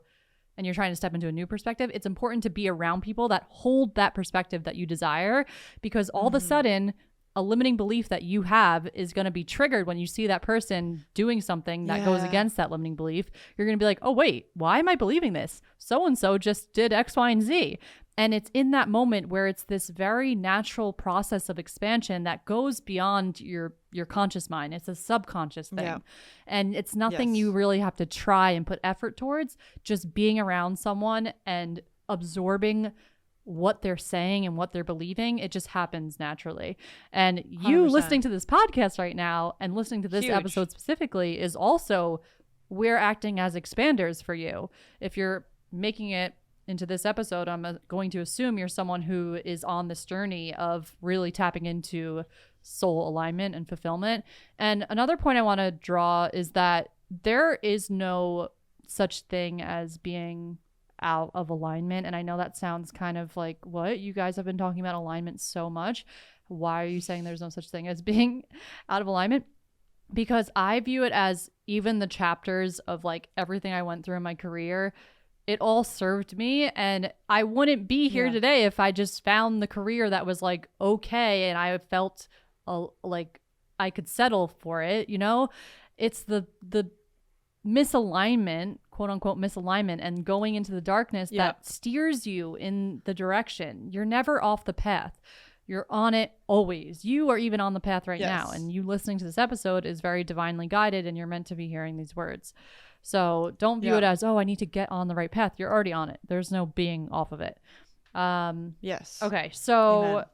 and you're trying to step into a new perspective, it's important to be around people that hold that perspective that you desire, because all of a sudden a limiting belief that you have is going to be triggered when you see that person doing something that goes against that limiting belief. You're going to be like, oh wait, why am I believing this? So-and-so just did X, Y, and Z. And it's in that moment where it's this very natural process of expansion that goes beyond your conscious mind. It's a subconscious thing. Yeah. And it's nothing you really have to try and put effort towards. Just being around someone and absorbing what they're saying and what they're believing, it just happens naturally. And you 100%. Listening to this podcast right now and listening to this episode specifically is also, we're acting as expanders for you. If you're making it into this episode, I'm going to assume you're someone who is on this journey of really tapping into soul alignment and fulfillment. And another point I want to draw is that there is no such thing as being out of alignment. And I know that sounds kind of like, what? You guys have been talking about alignment so much. Why are you saying there's no such thing as being out of alignment? Because I view it as even the chapters of like everything I went through in my career, it all served me, and I wouldn't be here today if I just found the career that was like okay and I felt like I could settle for it, you know? It's the misalignment, quote unquote misalignment, and going into the darkness that steers you in the direction. You're never off the path. You're on it always. You are even on the path right now. And you listening to this episode is very divinely guided, and you're meant to be hearing these words. So don't view it as, oh, I need to get on the right path. You're already on it. There's no being off of it. Yes. Okay. So Amen.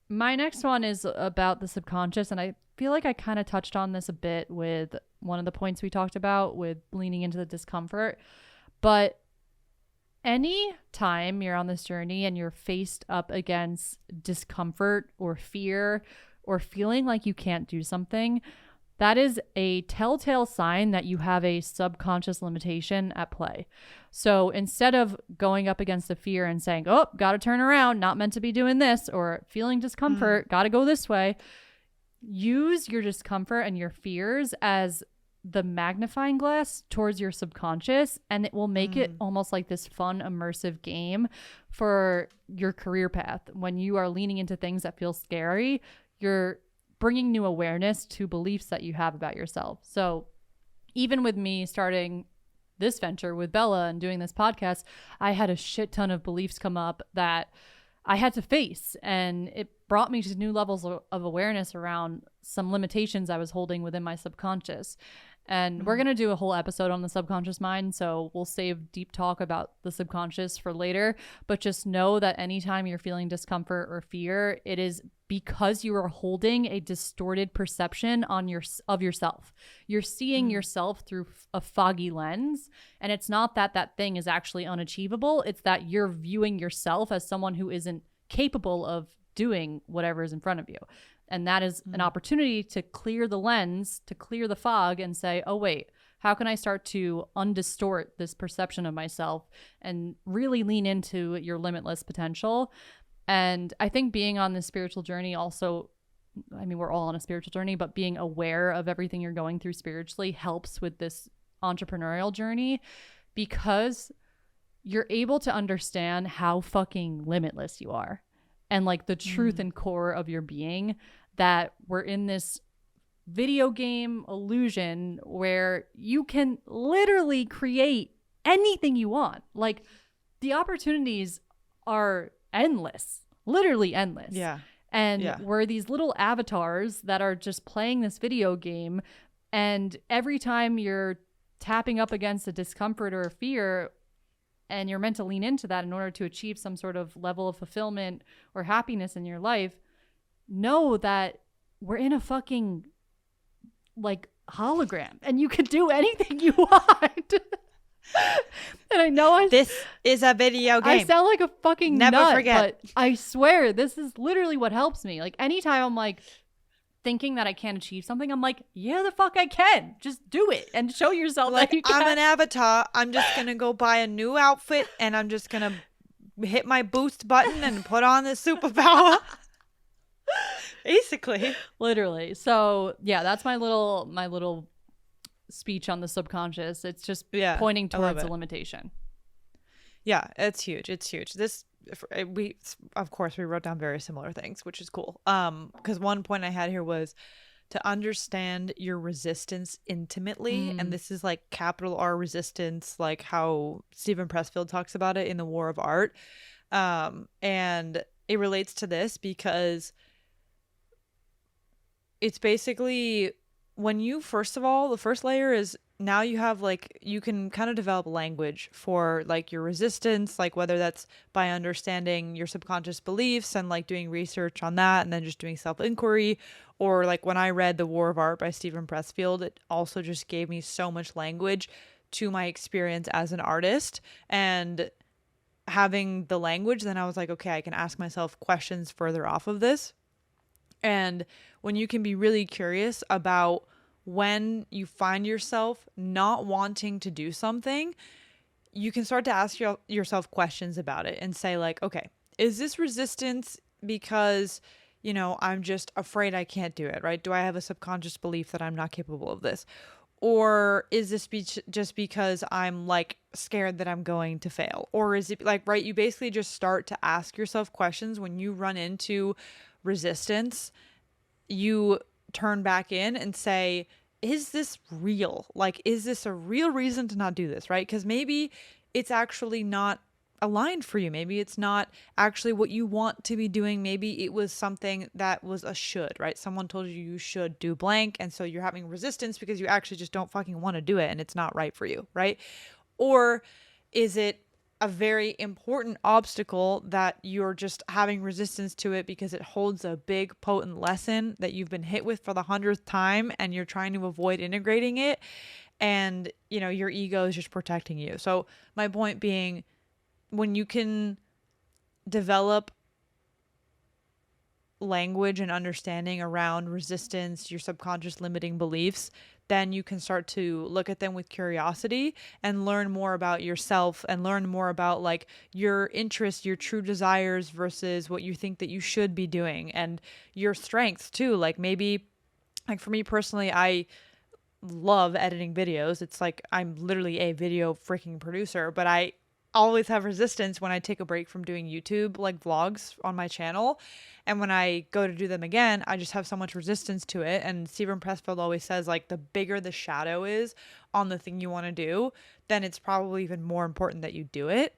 My next one is about the subconscious. And I feel like I kind of touched on this a bit with one of the points we talked about with leaning into the discomfort. But any time you're on this journey and you're faced up against discomfort or fear or feeling like you can't do something, that is a telltale sign that you have a subconscious limitation at play. So instead of going up against a fear and saying, oh, got to turn around, not meant to be doing this, or feeling discomfort, got to go this way, use your discomfort and your fears as the magnifying glass towards your subconscious, and it will make it almost like this fun, immersive game for your career path. When you are leaning into things that feel scary, you're bringing new awareness to beliefs that you have about yourself. So even with me starting this venture with Bella and doing this podcast, I had a shit ton of beliefs come up that I had to face, and it brought me to new levels of awareness around some limitations I was holding within my subconscious. And we're going to do a whole episode on the subconscious mind, so we'll save deep talk about the subconscious for later. But just know that anytime you're feeling discomfort or fear, it is because you are holding a distorted perception of yourself. You're seeing yourself through a foggy lens, and it's not that that thing is actually unachievable. It's that you're viewing yourself as someone who isn't capable of doing whatever is in front of you. And that is an opportunity to clear the lens, to clear the fog and say, oh, wait, how can I start to undistort this perception of myself and really lean into your limitless potential? And I think being on this spiritual journey also, I mean, we're all on a spiritual journey, but being aware of everything you're going through spiritually helps with this entrepreneurial journey, because you're able to understand how fucking limitless you are and like the truth and core of your being, that we're in this video game illusion where you can literally create anything you want. Like the opportunities are endless, literally endless. Yeah. And we're these little avatars that are just playing this video game. And every time you're tapping up against a discomfort or a fear, and you're meant to lean into that in order to achieve some sort of level of fulfillment or happiness in your life, know that we're in a fucking like hologram and you can do anything you want. And I know this is a video game. I sound like a fucking Never nut, forget. but I swear this is literally what helps me. Like anytime I'm like thinking that I can't achieve something, I'm like, yeah, the fuck I can. Just do it and show yourself Like, that you can. I'm an avatar. I'm just going to go buy a new outfit and I'm just going to hit my boost button and put on the superpower. Basically. Literally. So yeah, that's my little speech on the subconscious. It's just pointing towards a limitation. Yeah, it's huge. It's huge. We wrote down very similar things, which is cool. Because one point I had here was to understand your resistance intimately. And this is like capital R resistance, like how Stephen Pressfield talks about it in The War of Art. And it relates to this because it's basically when you, first of all, the first layer is now you have like, you can kind of develop language for like your resistance, like whether that's by understanding your subconscious beliefs and like doing research on that and then just doing self-inquiry, or like when I read The War of Art by Stephen Pressfield, it also just gave me so much language to my experience as an artist. And having the language, then I was like, okay, I can ask myself questions further off of this. And when you can be really curious about when you find yourself not wanting to do something, you can start to ask yourself questions about it and say like, okay, is this resistance because, you know, I'm just afraid I can't do it, right? Do I have a subconscious belief that I'm not capable of this? Or is this just because I'm like scared that I'm going to fail? Or is it like, right? You basically just start to ask yourself questions when you run into resistance. You turn back in and say, is this real? Like, is this a real reason to not do this, right? Because maybe it's actually not aligned for you. Maybe it's not actually what you want to be doing. Maybe it was something that was a should, right? Someone told you you should do blank. And so you're having resistance because you actually just don't fucking want to do it and it's not right for you, right? Or is it a very important obstacle that you're just having resistance to it because it holds a big potent lesson that you've been hit with for the 100th time and you're trying to avoid integrating it, and you know your ego is just protecting you. So my point being, when you can develop language and understanding around resistance, your subconscious limiting beliefs, then you can start to look at them with curiosity and learn more about yourself and learn more about like your interests, your true desires versus what you think that you should be doing, and your strengths too. Like maybe, like for me personally, I love editing videos. It's like I'm literally a video freaking producer, but I always have resistance when I take a break from doing YouTube like vlogs on my channel. And when I go to do them again, I just have so much resistance to it. And Stephen Pressfield always says like the bigger the shadow is on the thing you want to do, then it's probably even more important that you do it.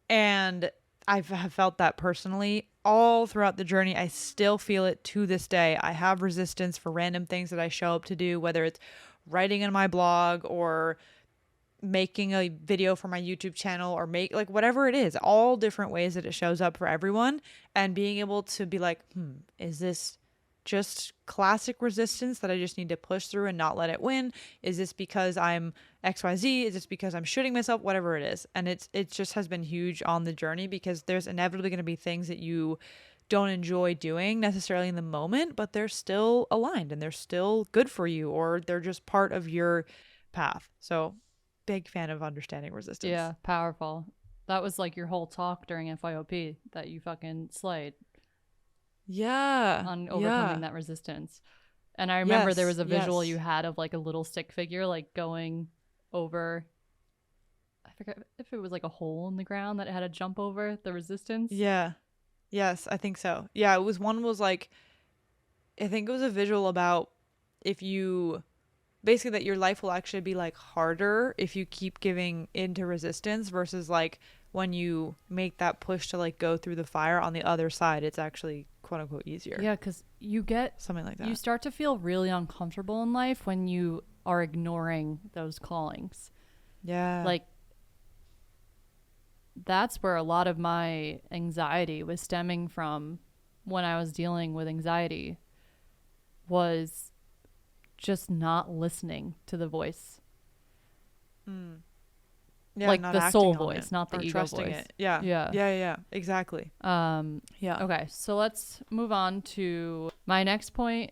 And I have felt that personally all throughout the journey. I still feel it to this day. I have resistance for random things that I show up to do, whether it's writing in my blog or making a video for my YouTube channel or make like whatever it is, all different ways that it shows up for everyone. And being able to be like, is this just classic resistance that I just need to push through and not let it win? Is this because I'm XYZ? Is this because I'm shooting myself? Whatever it is. And it just has been huge on the journey, because there's inevitably going to be things that you don't enjoy doing necessarily in the moment, but they're still aligned and they're still good for you, or they're just part of your path. So big fan of understanding resistance. Yeah, powerful. That was like your whole talk during FYOP that you fucking slayed. Yeah. On overcoming that resistance. And I remember there was a visual you had of like a little stick figure like going over, I forget if it was like a hole in the ground that it had to jump over the resistance. Yeah. Yes, I think so. Yeah, it was like, I think it was a visual about if you basically that your life will actually be like harder if you keep giving into resistance versus like when you make that push to like go through the fire on the other side, it's actually quote unquote easier. Yeah, because you get something like that. You start to feel really uncomfortable in life when you are ignoring those callings. Yeah. Like that's where a lot of my anxiety was stemming from when I was dealing with anxiety, was just not listening to the voice. Yeah, like the soul voice, not the ego voice. It. Yeah, exactly. Yeah. Okay, so let's move on to my next point.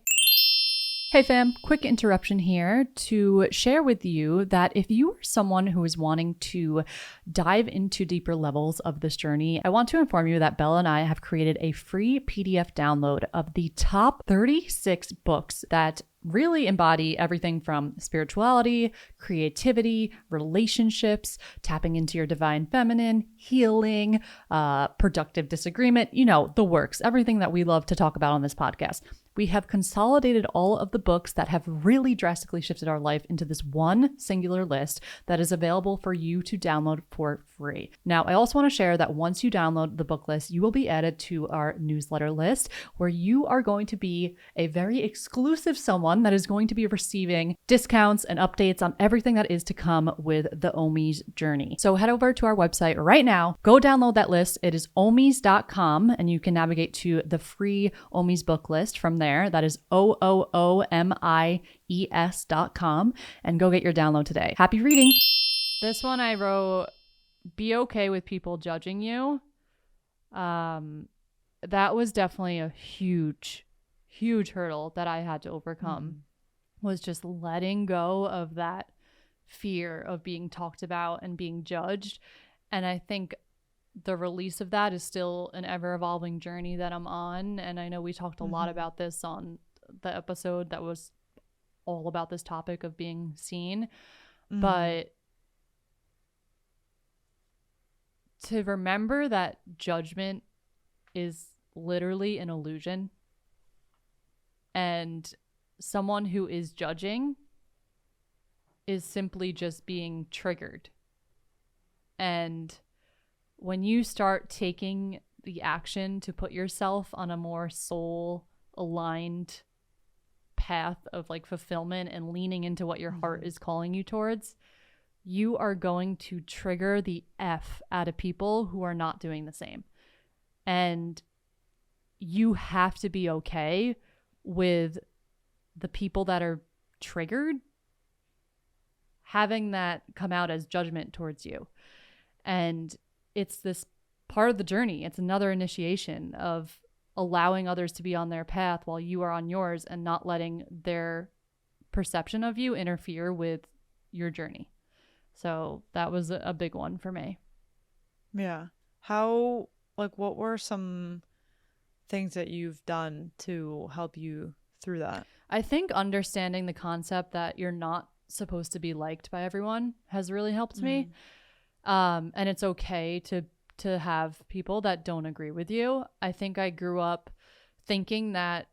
Hey fam, quick interruption here to share with you that if you are someone who is wanting to dive into deeper levels of this journey, I want to inform you that Bella and I have created a free PDF download of the top 36 books that really embody everything from spirituality, creativity, relationships, tapping into your divine feminine, healing, productive disagreement, you know, the works, everything that we love to talk about on this podcast. We have consolidated all of the books that have really drastically shifted our life into this one singular list that is available for you to download for free. Now, I also want to share that once you download the book list, you will be added to our newsletter list, where you are going to be a very exclusive someone that is going to be receiving discounts and updates on everything that is to come with the Omi's journey. So head over to our website right now, go download that list. It is omis.com, and you can navigate to the free Omi's book list from there. That is OOOMIES.com, and go get your download today. Happy reading. This one I wrote, be okay with people judging you. That was definitely a huge hurdle that I had to overcome, was just letting go of that fear of being talked about and being judged. And I think the release of that is still an ever evolving journey that I'm on. And I know we talked a lot about this on the episode that was all about this topic of being seen. But to remember that judgment is literally an illusion, and someone who is judging is simply just being triggered. And when you start taking the action to put yourself on a more soul aligned path of like fulfillment and leaning into what your heart is calling you towards, you are going to trigger the F out of people who are not doing the same. And you have to be okay with the people that are triggered having that come out as judgment towards you. And it's this part of the journey. It's another initiation of allowing others to be on their path while you are on yours, and not letting their perception of you interfere with your journey. So that was a big one for me. Yeah. How, like, what were some things that you've done to help you through that? I think understanding the concept that you're not supposed to be liked by everyone has really helped me. And it's okay to have people that don't agree with you. I think I grew up thinking that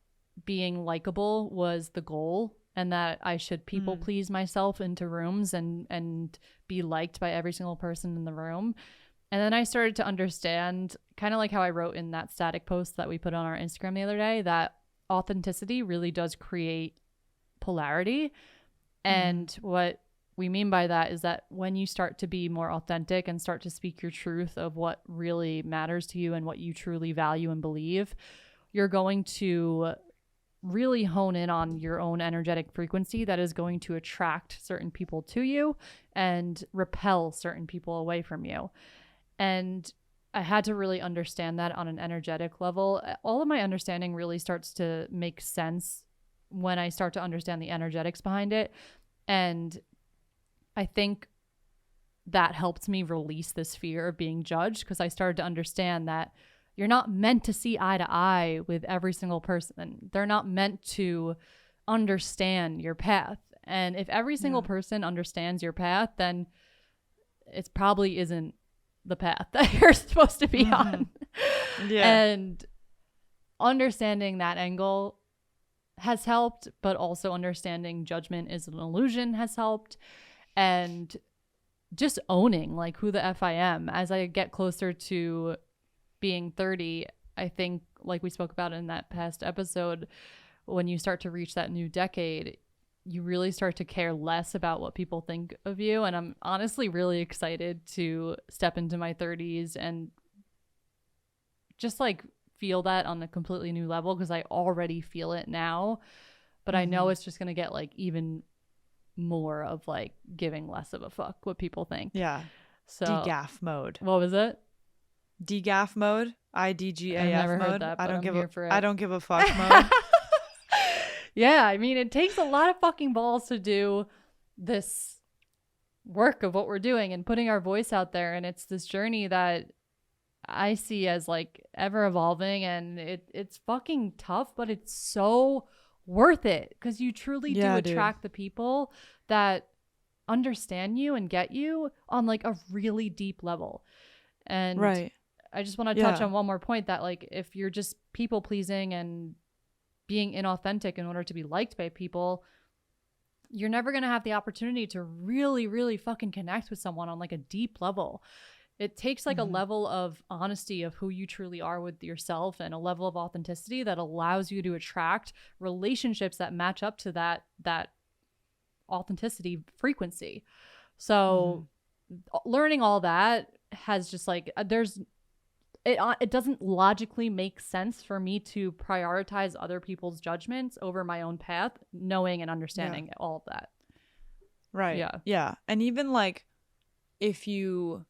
being likable was the goal, and that I should people please myself into rooms and be liked by every single person in the room. And then I started to understand, kind of like how I wrote in that static post that we put on our Instagram the other day, that authenticity really does create polarity. And what we mean by that is that when you start to be more authentic and start to speak your truth of what really matters to you and what you truly value and believe, you're going to really hone in on your own energetic frequency that is going to attract certain people to you and repel certain people away from you. And I had to really understand that on an energetic level. All of my understanding really starts to make sense when I start to understand the energetics behind it. And I think that helped me release this fear of being judged, because I started to understand that you're not meant to see eye to eye with every single person. They're not meant to understand your path. And if every single person understands your path, then it probably isn't the path that you're supposed to be on. And understanding that angle has helped, but also understanding judgment is an illusion has helped. And just owning like who the F I am as I get closer to being 30. I think, like we spoke about in that past episode, when you start to reach that new decade, you really start to care less about what people think of you. And I'm honestly really excited to step into my 30s and just like feel that on a completely new level, because I already feel it now, but I know it's just going to get like even more of like giving less of a fuck what people think. Yeah. So DGAF mode. What was it? DGAF mode. IDGAF I've never mode. heard that, I but don't I'm give here a for it. I don't give a fuck mode. Yeah, I mean, it takes a lot of fucking balls to do this work of what we're doing and putting our voice out there. And it's this journey that I see as like ever evolving, and it's fucking tough, but it's so worth it, because you truly do attract the people that understand you and get you on like a really deep level. And I just want to touch on one more point, that like if you're just people pleasing and being inauthentic in order to be liked by people, you're never going to have the opportunity to really, really fucking connect with someone on like a deep level. It takes like a level of honesty of who you truly are with yourself, and a level of authenticity that allows you to attract relationships that match up to that authenticity frequency. So learning all that has just like, it doesn't logically make sense for me to prioritize other people's judgments over my own path, knowing and understanding all of that. Right. Yeah. And even like if you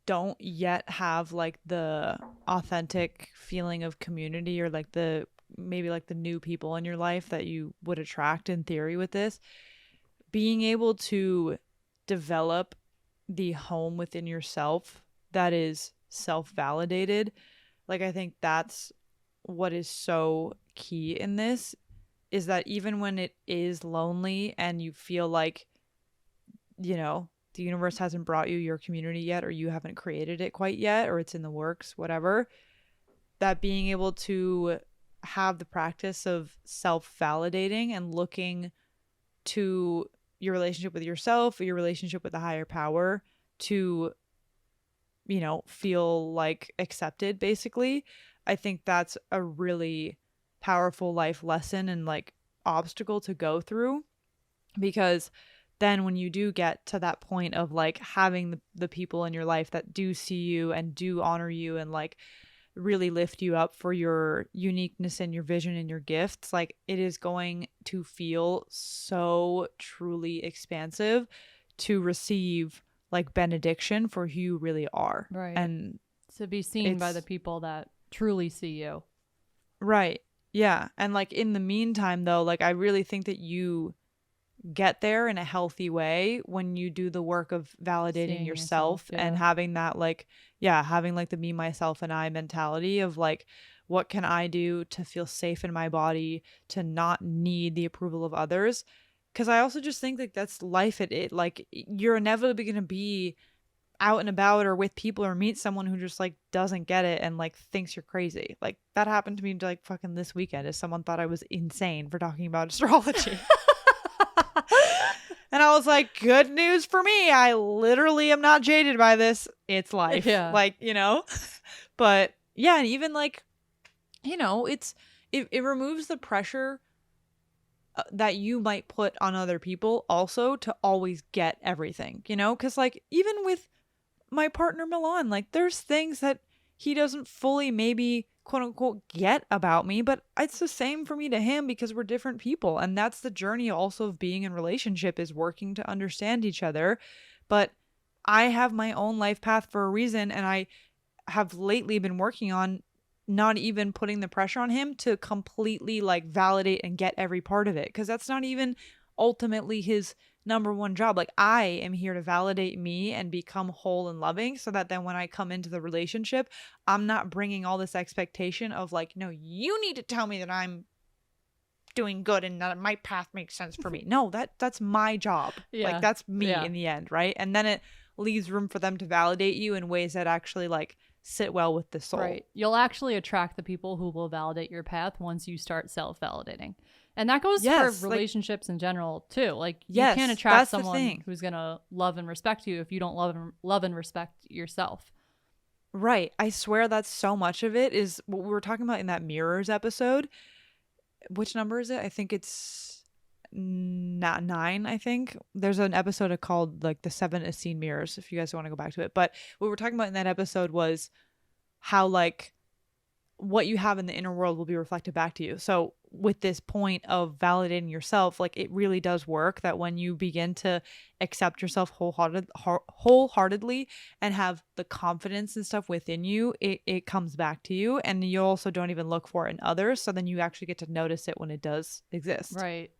don't yet have like the authentic feeling of community, or like the maybe like the new people in your life that you would attract in theory with this, being able to develop the home within yourself that is self-validated. Like, I think that's what is so key in this, is that even when it is lonely and you feel like, you know, the universe hasn't brought you your community yet, or you haven't created it quite yet, or it's in the works, whatever, that being able to have the practice of self-validating and looking to your relationship with yourself or your relationship with a higher power to, you know, feel like accepted, basically. I think that's a really powerful life lesson and like obstacle to go through, because then when you do get to that point of like having the people in your life that do see you and do honor you and like really lift you up for your uniqueness and your vision and your gifts, like it is going to feel so truly expansive to receive like benediction for who you really are. Right. And to be seen by the people that truly see you. Right. Yeah. And like in the meantime though, like I really think that you get there in a healthy way when you do the work of validating Seeing yourself yeah. and having that like, yeah, having like the me, myself, and I mentality of like, what can I do to feel safe in my body, to not need the approval of others? Because I also just think like that's life. It like you're inevitably going to be out and about or with people or meet someone who just like doesn't get it and like thinks you're crazy. Like that happened to me like fucking this weekend, as someone thought I was insane for talking about astrology. And I was like, good news for me. I literally am not jaded by this. It's life. Yeah. Like, you know, but yeah. And even like, you know, it removes the pressure that you might put on other people also to always get everything, you know, because like even with my partner Milan, like there's things that he doesn't fully maybe quote unquote get about me, but it's the same for me to him because we're different people. And that's the journey also of being in relationship, is working to understand each other. But I have my own life path for a reason, and I have lately been working on not even putting the pressure on him to completely like validate and get every part of it, because that's not even ultimately his number one job. Like I am here to validate me and become whole and loving, so that then when I come into the relationship, I'm not bringing all this expectation of like, no, you need to tell me that I'm doing good and that my path makes sense for me. No, that's my job. Yeah. Like that's me Yeah. in the end, right? And then it leaves room for them to validate you in ways that actually like sit well with the soul. Right. You'll actually attract the people who will validate your path once you start self-validating. And that goes for relationships in general too. Like you can't attract someone who's going to love and respect you if you don't love and respect yourself. Right. I swear that's so much of it is what we were talking about in that mirrors episode. Which number is it? I think it's not 9, I think. There's an episode called like the 7 Essene mirrors, if you guys want to go back to it. But what we're talking about in that episode was how like what you have in the inner world will be reflected back to you. So with this point of validating yourself, like it really does work that when you begin to accept yourself wholeheartedly and have the confidence and stuff within you, it comes back to you, and you also don't even look for it in others. So then you actually get to notice it when it does exist. Right.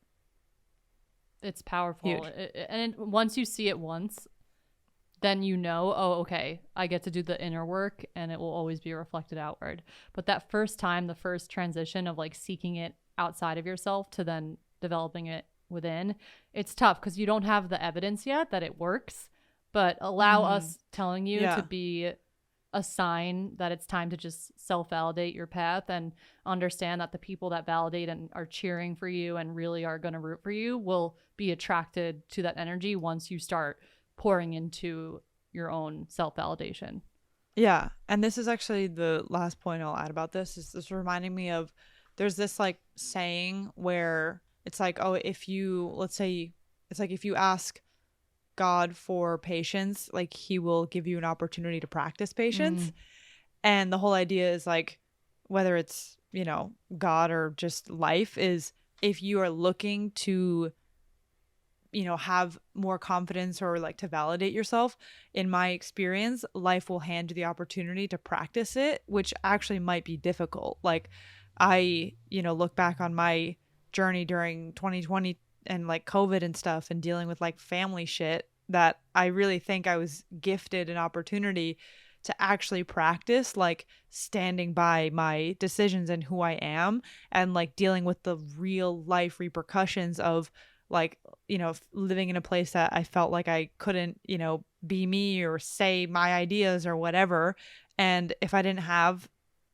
It's powerful. Huge. And once you see it once, then you know, oh, okay, I get to do the inner work and it will always be reflected outward. But that first time, the first transition of like seeking it outside of yourself to then developing it within, it's tough because you don't have the evidence yet that it works. But allow us telling you to be a sign that it's time to just self-validate your path, and understand that the people that validate and are cheering for you and really are going to root for you will be attracted to that energy once you start pouring into your own self-validation. Yeah. And this is actually the last point I'll add about this, is this reminding me of, there's this like saying where it's like, oh, if you, let's say, it's like if you ask God for patience, like he will give you an opportunity to practice patience. And the whole idea is like, whether it's, you know, God or just life, is if you are looking to, you know, have more confidence or like to validate yourself, in my experience, life will hand you the opportunity to practice it, which actually might be difficult. Like I, you know, look back on my journey during 2020 and like COVID and stuff, and dealing with like family shit, that I really think I was gifted an opportunity to actually practice like standing by my decisions and who I am, and like dealing with the real life repercussions of like, you know, living in a place that I felt like I couldn't, you know, be me or say my ideas or whatever. And if I didn't have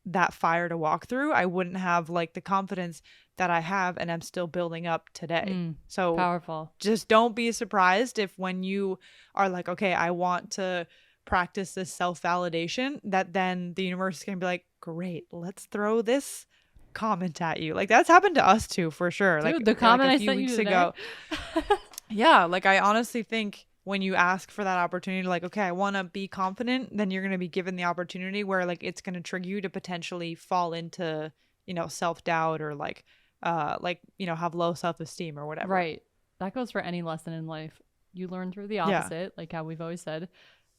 that fire to walk through, I wouldn't have like the confidence that I have and I'm still building up today. So Powerful. just don't be surprised if when you are like, okay, I want to practice this self-validation, that then the universe is going to be like, great, let's throw this comment at you. Like that's happened to us too, for sure. Dude, like the comment a I few sent you weeks today. ago. Yeah, like I honestly think when you ask for that opportunity, like, okay, I want to be confident, then you're going to be given the opportunity where like it's going to trigger you to potentially fall into, you know, self-doubt or like, you know, have low self-esteem or whatever. Right. That goes for any lesson in life. You learn through the opposite, like how we've always said.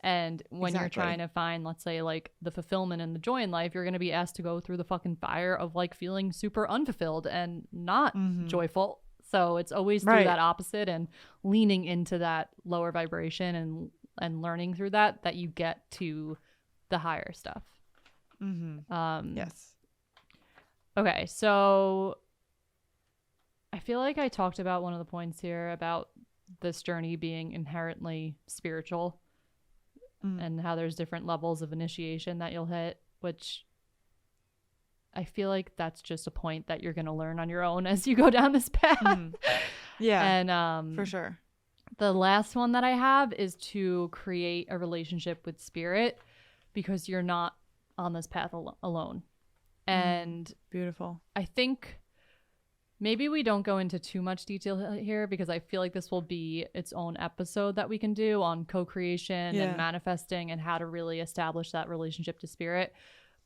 And when you're trying to find, let's say, like the fulfillment and the joy in life, you're going to be asked to go through the fucking fire of like feeling super unfulfilled and not joyful. So it's always through that opposite and leaning into that lower vibration and learning through that you get to the higher stuff. Yes. Okay, so I feel like I talked about one of the points here about this journey being inherently spiritual and how there's different levels of initiation that you'll hit, which I feel like that's just a point that you're going to learn on your own as you go down this path. Yeah. And for sure. The last one that I have is to create a relationship with spirit, because you're not on this path alone. And beautiful. I think maybe we don't go into too much detail here, because I feel like this will be its own episode that we can do on co-creation and manifesting and how to really establish that relationship to spirit.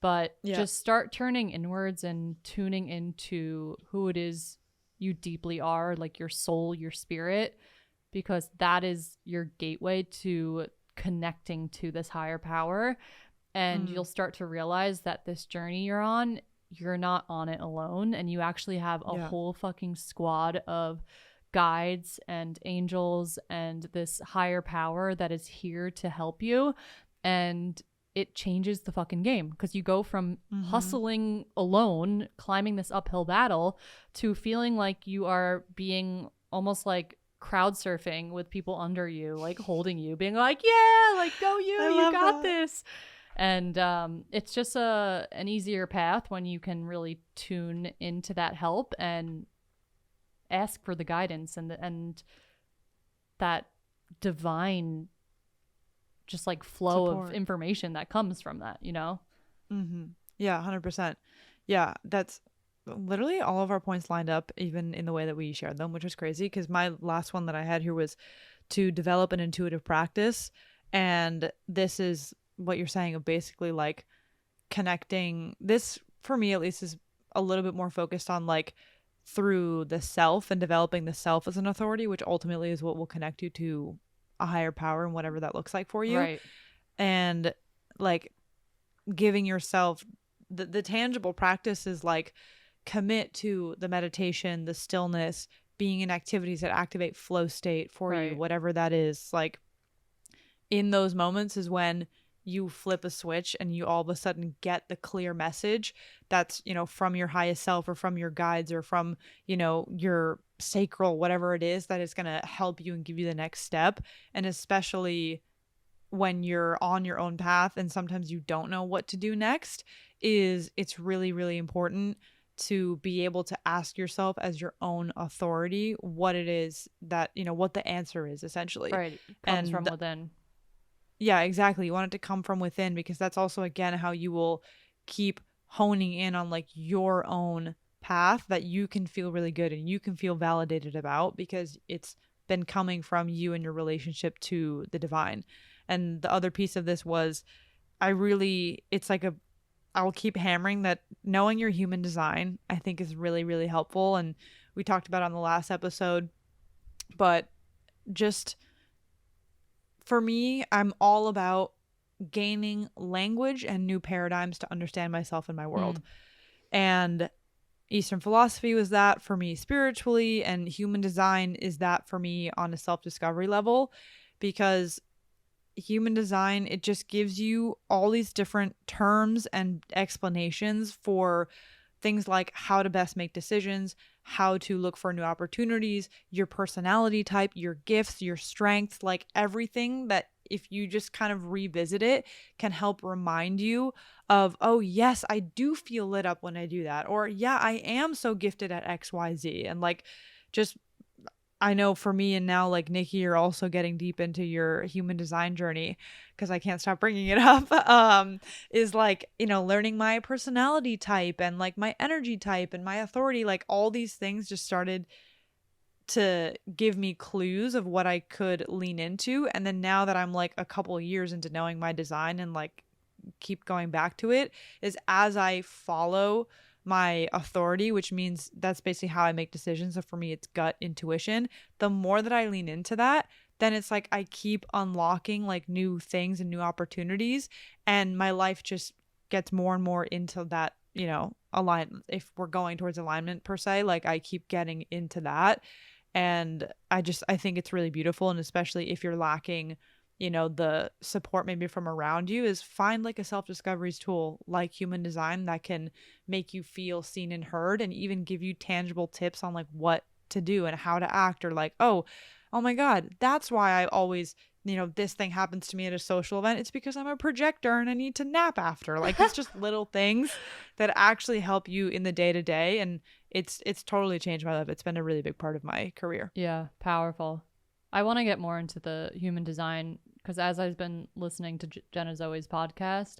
But just start turning inwards and tuning into who it is you deeply are, like your soul, your spirit, because that is your gateway to connecting to this higher power. And you'll start to realize that this journey you're on, you're not on it alone, and you actually have a whole fucking squad of guides and angels and this higher power that is here to help you. And it changes the fucking game, because you go from hustling alone, climbing this uphill battle, to feeling like you are being almost like crowd surfing with people under you, like holding you, being like, yeah, like go you got this. And it's just an easier path when you can really tune into that help and ask for the guidance and that divine just like flow support of information that comes from that, you know? Yeah, 100%. Yeah, that's literally all of our points lined up, even in the way that we shared them, which was crazy, because my last one that I had here was to develop an intuitive practice. And this is what you're saying of basically like connecting. This, for me at least, is a little bit more focused on like through the self and developing the self as an authority, which ultimately is what will connect you to a higher power and whatever that looks like for you. Right. And like giving yourself the tangible practice is like commit to the meditation, the stillness, being in activities that activate flow state for you, whatever that is. Like in those moments is when you flip a switch and you all of a sudden get the clear message that's, you know, from your highest self or from your guides or from, you know, your sacral, whatever it is that is going to help you and give you the next step. And especially when you're on your own path and sometimes you don't know what to do next, it's really, really important to be able to ask yourself as your own authority what it is that, you know, what the answer is essentially. Right. Comes from within. Yeah, exactly. You want it to come from within, because that's also, again, how you will keep honing in on like your own path that you can feel really good and you can feel validated about, because it's been coming from you and your relationship to the divine. And the other piece of this was I'll keep hammering that knowing your human design, I think, is really, really helpful. And we talked about it on the last episode, but just for me, I'm all about gaining language and new paradigms to understand myself and my world. And Eastern philosophy was that for me spiritually, and human design is that for me on a self-discovery level, because human design, it just gives you all these different terms and explanations for things like how to best make decisions, how to look for new opportunities, your personality type, your gifts, your strengths, like everything that if you just kind of revisit it can help remind you of, oh, yes, I do feel lit up when I do that. Or, yeah, I am so gifted at XYZ. And like, just I know for me and now like Nikki, you're also getting deep into your human design journey because I can't stop bringing it up. Is like, you know, learning my personality type and like my energy type and my authority, like all these things just started to give me clues of what I could lean into. And then now that I'm like a couple of years into knowing my design and like keep going back to it, is as I follow my authority, which means that's basically how I make decisions. So for me, it's gut intuition. The more that I lean into that, then it's like I keep unlocking like new things and new opportunities. And my life just gets more and more into that, you know, alignment. If we're going towards alignment per se, like I keep getting into that. And I think it's really beautiful. And especially if you're lacking, you know, the support maybe from around you, is find like a self-discovery tool like human design that can make you feel seen and heard and even give you tangible tips on like what to do and how to act, or like, oh my God, that's why I always, you know, this thing happens to me at a social event. It's because I'm a projector and I need to nap after. Like it's just little things that actually help you in the day to day. And it's totally changed my life. It's been a really big part of my career. Yeah, powerful. I want to get more into the human design because as I've been listening to Jenna Zoe's podcast,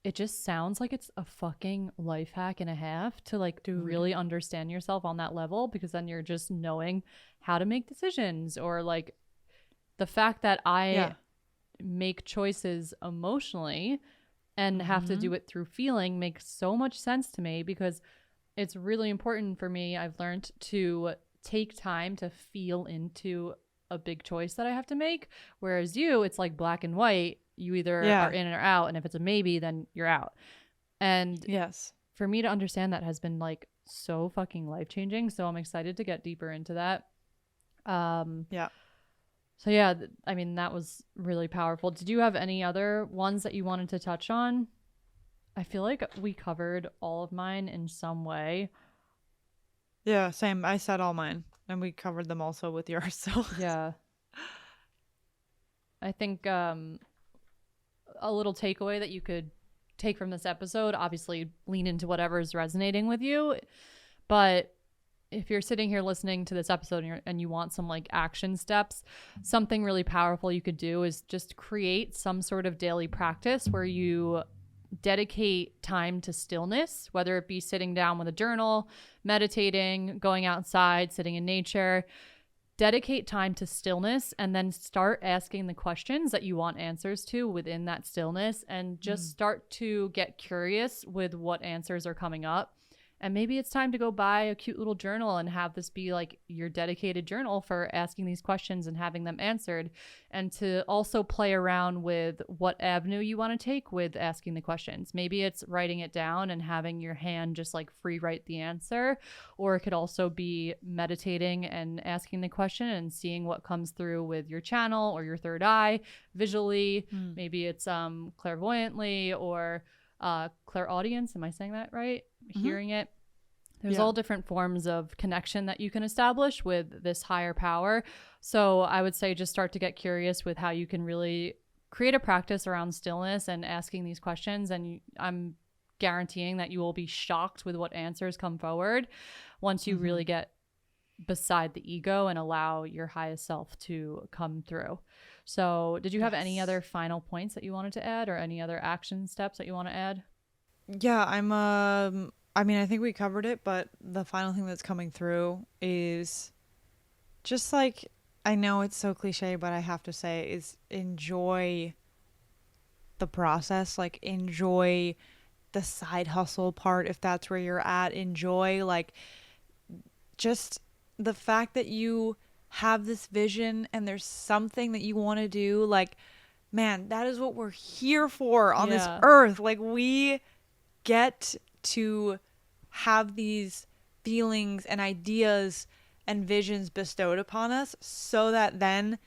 it just sounds like it's a fucking life hack and a half to like really understand yourself on that level, because then you're just knowing how to make decisions, or like the fact that I make choices emotionally and have to do it through feeling makes so much sense to me, because it's really important for me. I've learned to take time to feel into a big choice that I have to make. Whereas you, it's like black and white. You either are in or out. And if it's a maybe, then you're out. And yes, for me to understand that has been like so fucking life changing. So I'm excited to get deeper into that. So yeah, I mean, that was really powerful. Did you have any other ones that you wanted to touch on? I feel like we covered all of mine in some way. Yeah, same. I said all mine, and we covered them also with yours. So yeah, I think a little takeaway that you could take from this episode, obviously lean into whatever is resonating with you, but if you're sitting here listening to this episode and you want some like action steps, something really powerful you could do is just create some sort of daily practice where you dedicate time to stillness, whether it be sitting down with a journal, meditating, going outside, sitting in nature. Dedicate time to stillness and then start asking the questions that you want answers to within that stillness, and just start to get curious with what answers are coming up. And maybe it's time to go buy a cute little journal and have this be like your dedicated journal for asking these questions and having them answered. And to also play around with what avenue you want to take with asking the questions. Maybe it's writing it down and having your hand just like free write the answer. Or it could also be meditating and asking the question and seeing what comes through with your channel or your third eye visually. Maybe it's clairvoyantly or clairaudience. Am I saying that right? Hearing it. There's all different forms of connection that you can establish with this higher power. So I would say just start to get curious with how you can really create a practice around stillness and asking these questions. And I'm guaranteeing that you will be shocked with what answers come forward once you really get beside the ego and allow your highest self to come through. So did you have any other final points that you wanted to add, or any other action steps that you want to add? Yeah, I mean, I think we covered it, but the final thing that's coming through is just like, I know it's so cliche, but I have to say, is enjoy the process. Like, enjoy the side hustle part if that's where you're at. Enjoy like just the fact that you have this vision and there's something that you want to do. Like, man, that is what we're here for on this earth. Like, we get to have these feelings and ideas and visions bestowed upon us so that then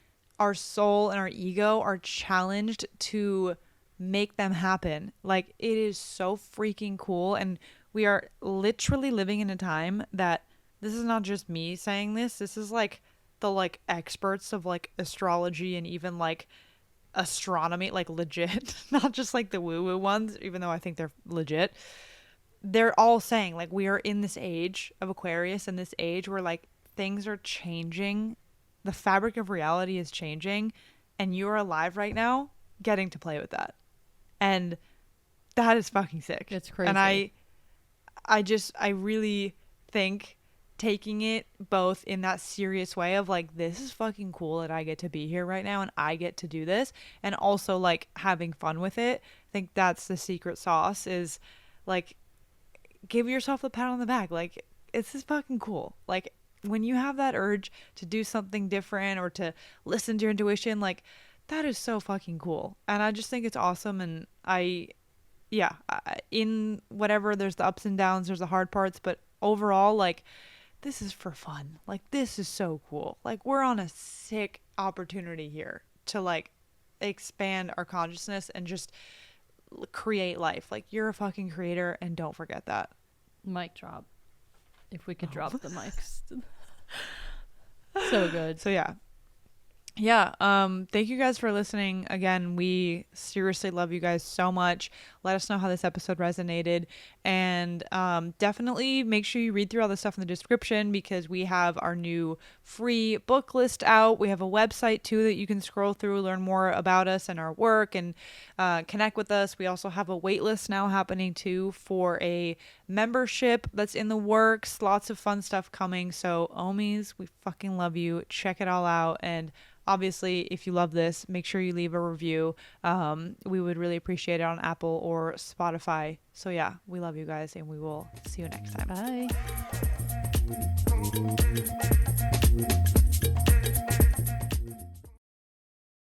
our soul and our ego are challenged to make them happen. Like, it is so freaking cool. And we are literally living in a time that, this is not just me saying this. This is like the like experts of like astrology and even like astronomy, like legit, not just like the woo woo ones, even though I think they're legit. They're all saying like we are in this age of Aquarius, and this age where like things are changing. The fabric of reality is changing, and you're alive right now getting to play with that. And that is fucking sick. It's crazy. And I really think taking it both in that serious way of like, this is fucking cool that I get to be here right now and I get to do this, and also like having fun with it. I think that's the secret sauce, is like, give yourself a pat on the back. Like, this is fucking cool. Like, when you have that urge to do something different or to listen to your intuition, like, that is so fucking cool. And I just think it's awesome. And in whatever, there's the ups and downs, there's the hard parts, but overall, like, this is for fun. Like, this is so cool. Like, we're on a sick opportunity here to like expand our consciousness and just create life. Like, you're a fucking creator, and don't forget that. Mic drop. If we could drop the mics. So good. So thank you guys for listening. Again, we seriously love you guys so much. Let us know how this episode resonated, and definitely make sure you read through all the stuff in the description, because we have our new free book list out. We have a website too that you can scroll through, learn more about us and our work, and connect with us. We also have a wait list now happening too for a membership that's in the works. Lots of fun stuff coming. So Omis, we fucking love you. Check it all out. And obviously, if you love this, make sure you leave a review. We would really appreciate it on Apple or Spotify. So yeah, we love you guys, and we will see you next time. Bye.